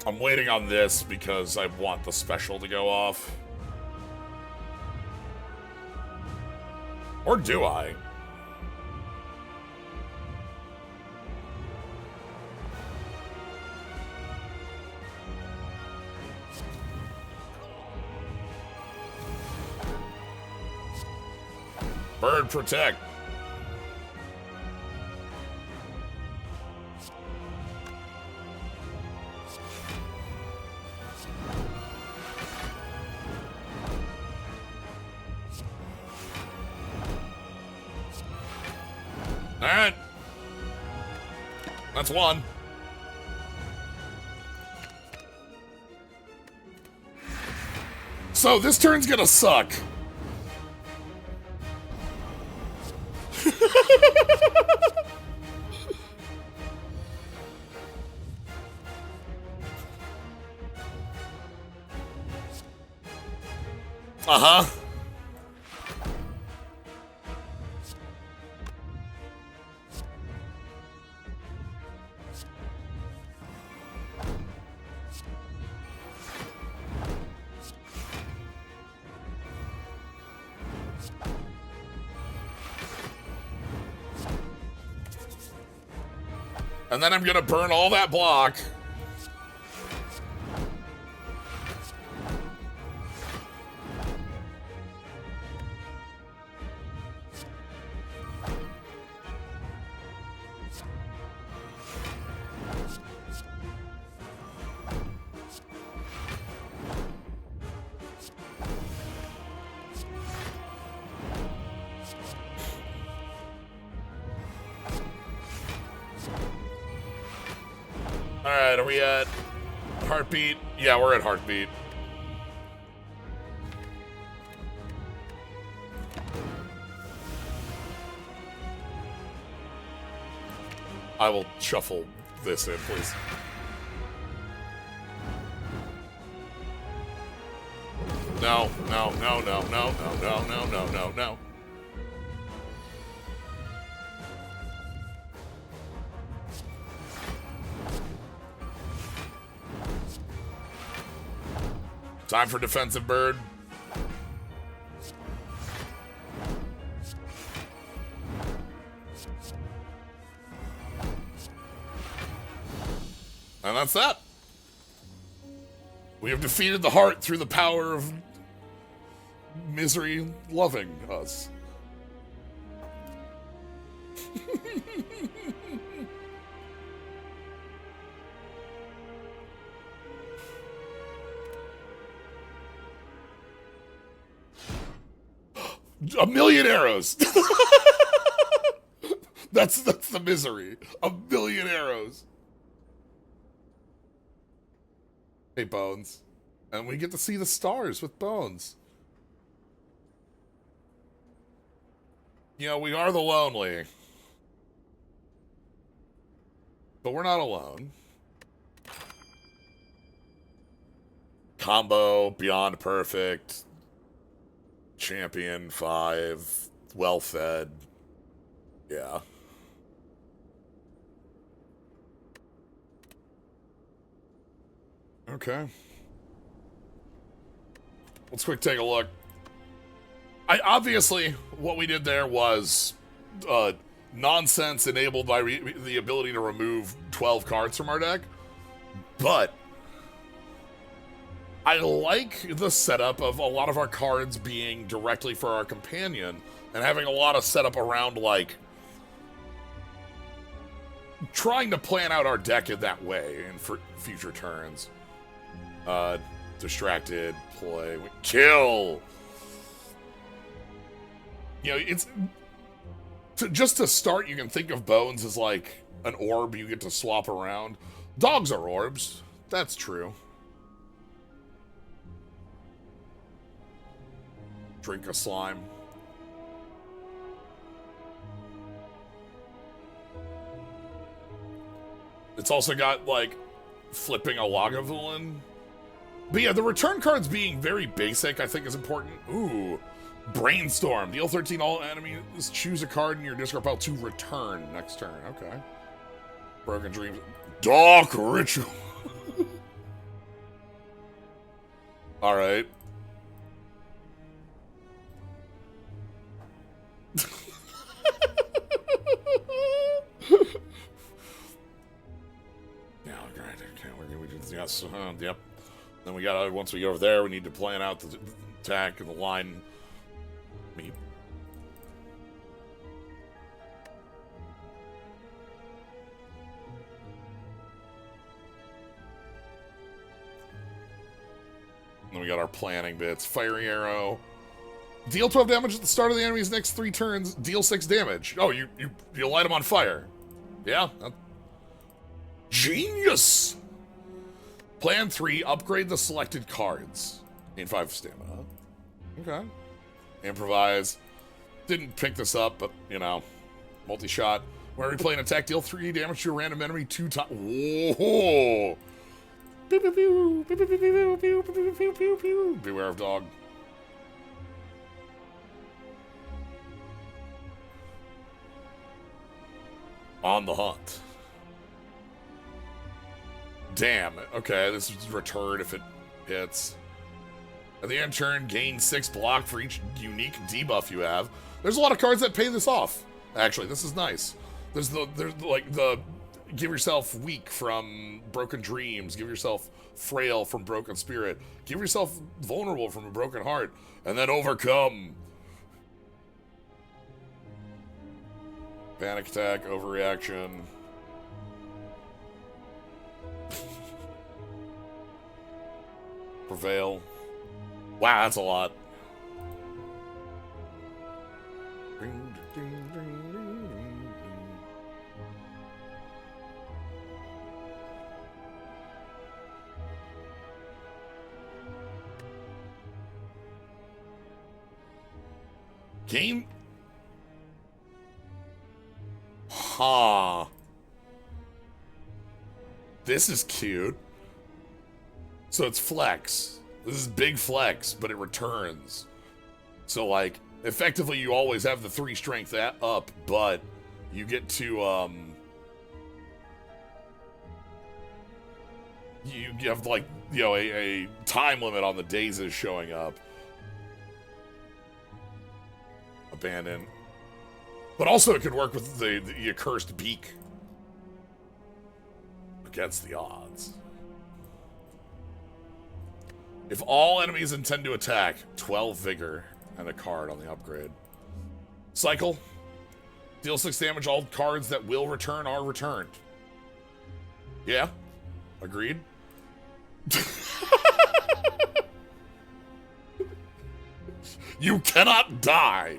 I'm waiting on this because I want the special to go off. Or do I? Bird protect. Alright. That's one. So this turn's gonna suck. Uh-huh. And then I'm gonna burn all that block. Alright, are we at heartbeat? Yeah, we're at heartbeat. I will shuffle this in, please. No, no, no, no, no, no, no, no, no, no, no. Time for defensive bird. And that's that. We have defeated the heart through the power of misery loving us. A million arrows. That's the misery. A million arrows. Hey, Bones. And we get to see the stars with Bones. You know, we are the lonely. But we're not alone. Combo, beyond perfect. Champion 5, well fed. Yeah. Okay. Let's quick take a look. Obviously, what we did there was nonsense enabled by the ability to remove 12 cards from our deck. But I like the setup of a lot of our cards being directly for our companion and having a lot of setup around, like, trying to plan out our deck in that way in for future turns. Distracted, play, kill. You know, it's... just to start, you can think of Bones as like an orb you get to swap around. Dogs are orbs. That's true. Drink a slime. It's also got, like, flipping a Lagavulin. But yeah, the return cards being very basic, I think, is important. Ooh. Brainstorm. Deal 13 all enemies. Choose a card in your discard pile to return next turn. Okay. Broken Dreams. Dark Ritual. Alright. Yeah, right. Okay, we're gonna do yes. Yep. Then we gotta, once we get over there, we need to plan out the attack and the line meet. Then we got our planning bits. Fiery arrow. Deal 12 damage at the start of the enemy's next 3 turns. Deal 6 damage. Oh, you light them on fire. Yeah. Genius! Plan 3, upgrade the selected cards. Gain 5 stamina. Okay. Improvise. Didn't pick this up, but, you know, multi-shot. Whenever you play an attack, deal 3 damage to a random enemy 2 times. Whoa! Pew, pew, pew, pew, pew, pew, pew, pew, pew, pew, pew, pew. Beware of dog. On the hunt. Damn. Okay, this is return if it hits. At the end of turn, gain 6 block for each unique debuff you have. There's a lot of cards that pay this off. Actually, this is nice. There's like the give yourself weak from broken dreams. Give yourself frail from broken spirit. Give yourself vulnerable from a broken heart, and then overcome. Panic attack, overreaction. Prevail. Wow, that's a lot. Game. Ha. This is cute. So it's flex. This is big flex, but it returns. So, like, effectively you always have the 3 strength up, but you get to, you have, like, you know, a time limit on the dazes showing up. Abandon. But also it could work with the accursed beak. Against the odds. If all enemies intend to attack, 12 vigor and a card on the upgrade. Cycle. Deal 6 damage. All cards that will return are returned. Yeah. Agreed. You cannot die.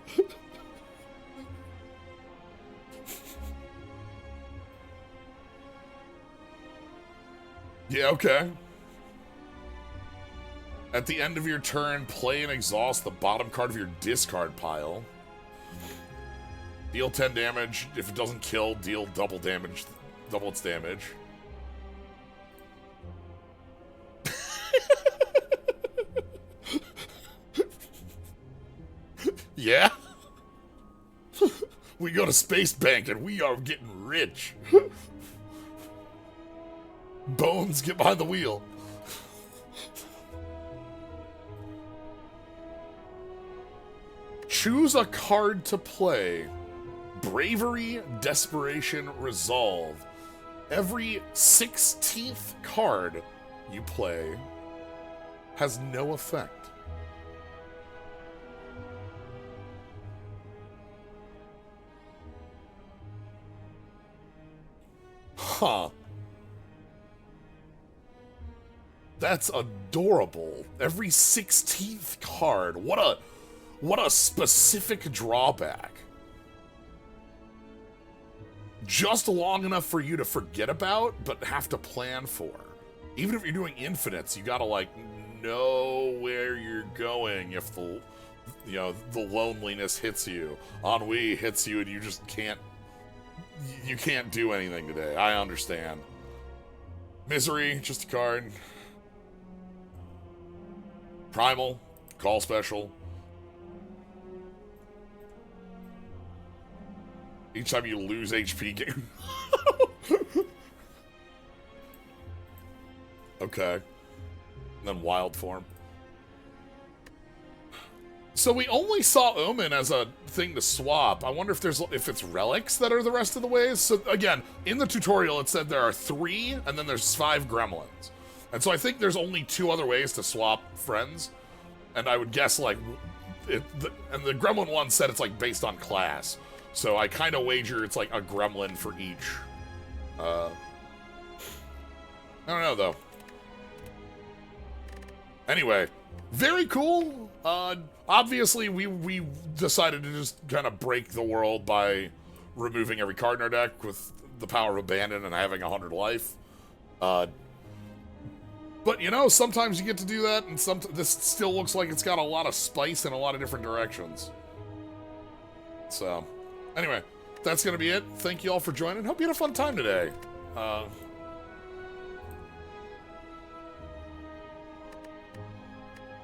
Yeah, okay. At the end of your turn, play and exhaust the bottom card of your discard pile. Deal 10 damage. If it doesn't kill, deal double damage. Double its damage. Yeah? We go to Space Bank and we are getting rich. Bones, get behind the wheel. Choose a card to play. Bravery, Desperation, Resolve. Every 16th card you play has no effect. Huh. That's adorable. Every 16th card. What a specific drawback. Just long enough for you to forget about, but have to plan for. Even if you're doing infinites, you gotta, like, know where you're going if the, you know, the loneliness hits you. Ennui hits you and you just can't, you can't do anything today. I understand. Misery, just a card. Primal, call special. Each time you lose HP, game. Okay. And then wild form. So we only saw Omen as a thing to swap. I wonder if it's relics that are the rest of the ways. So again, in the tutorial it said there are 3 and then there's 5 gremlins. And so I think there's only 2 other ways to swap friends. And I would guess like and the gremlin one said it's like based on class. So I kind of wager it's like a gremlin for each. I don't know though. Anyway, very cool. Obviously, we decided to just kind of break the world by removing every card in our deck with the power of abandon and having 100 life. But you know, sometimes you get to do that, and this still looks like it's got a lot of spice in a lot of different directions. So, anyway, that's gonna be it. Thank you all for joining. Hope you had a fun time today.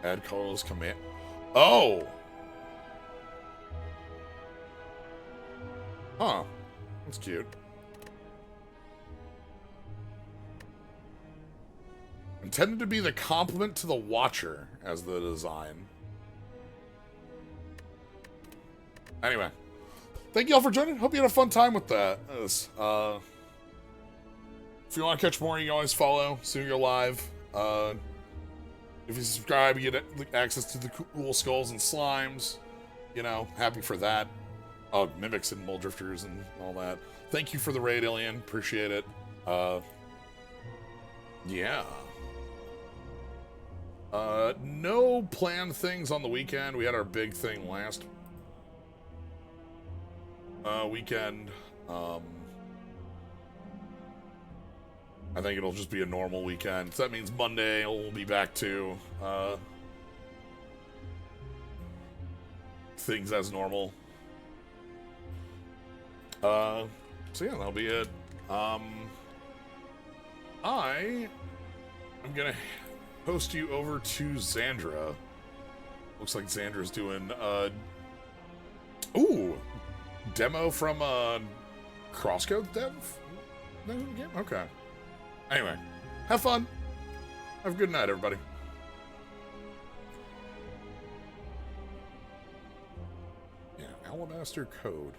Add colorless command. Oh! Huh. That's cute. Intended to be the complement to the Watcher as the design. Anyway. Thank you all for joining. Hope you had a fun time with that. If you want to catch more, you can always follow. Soon go live. If you subscribe, you get access to the cool skulls and slimes. You know, happy for that. Oh, mimics and mold drifters and all that. Thank you for the raid, Alien. Appreciate it. Yeah. No planned things on the weekend. We had our big thing last weekend. I think it'll just be a normal weekend. So that means Monday we'll be back to things as normal. So yeah, that'll be it. I am gonna host you over to Xandra. Looks like Xandra's doing ooh, demo from Crosscode Dev game? Okay. Anyway, have fun. Have a good night, everybody. Yeah, Alabaster Code.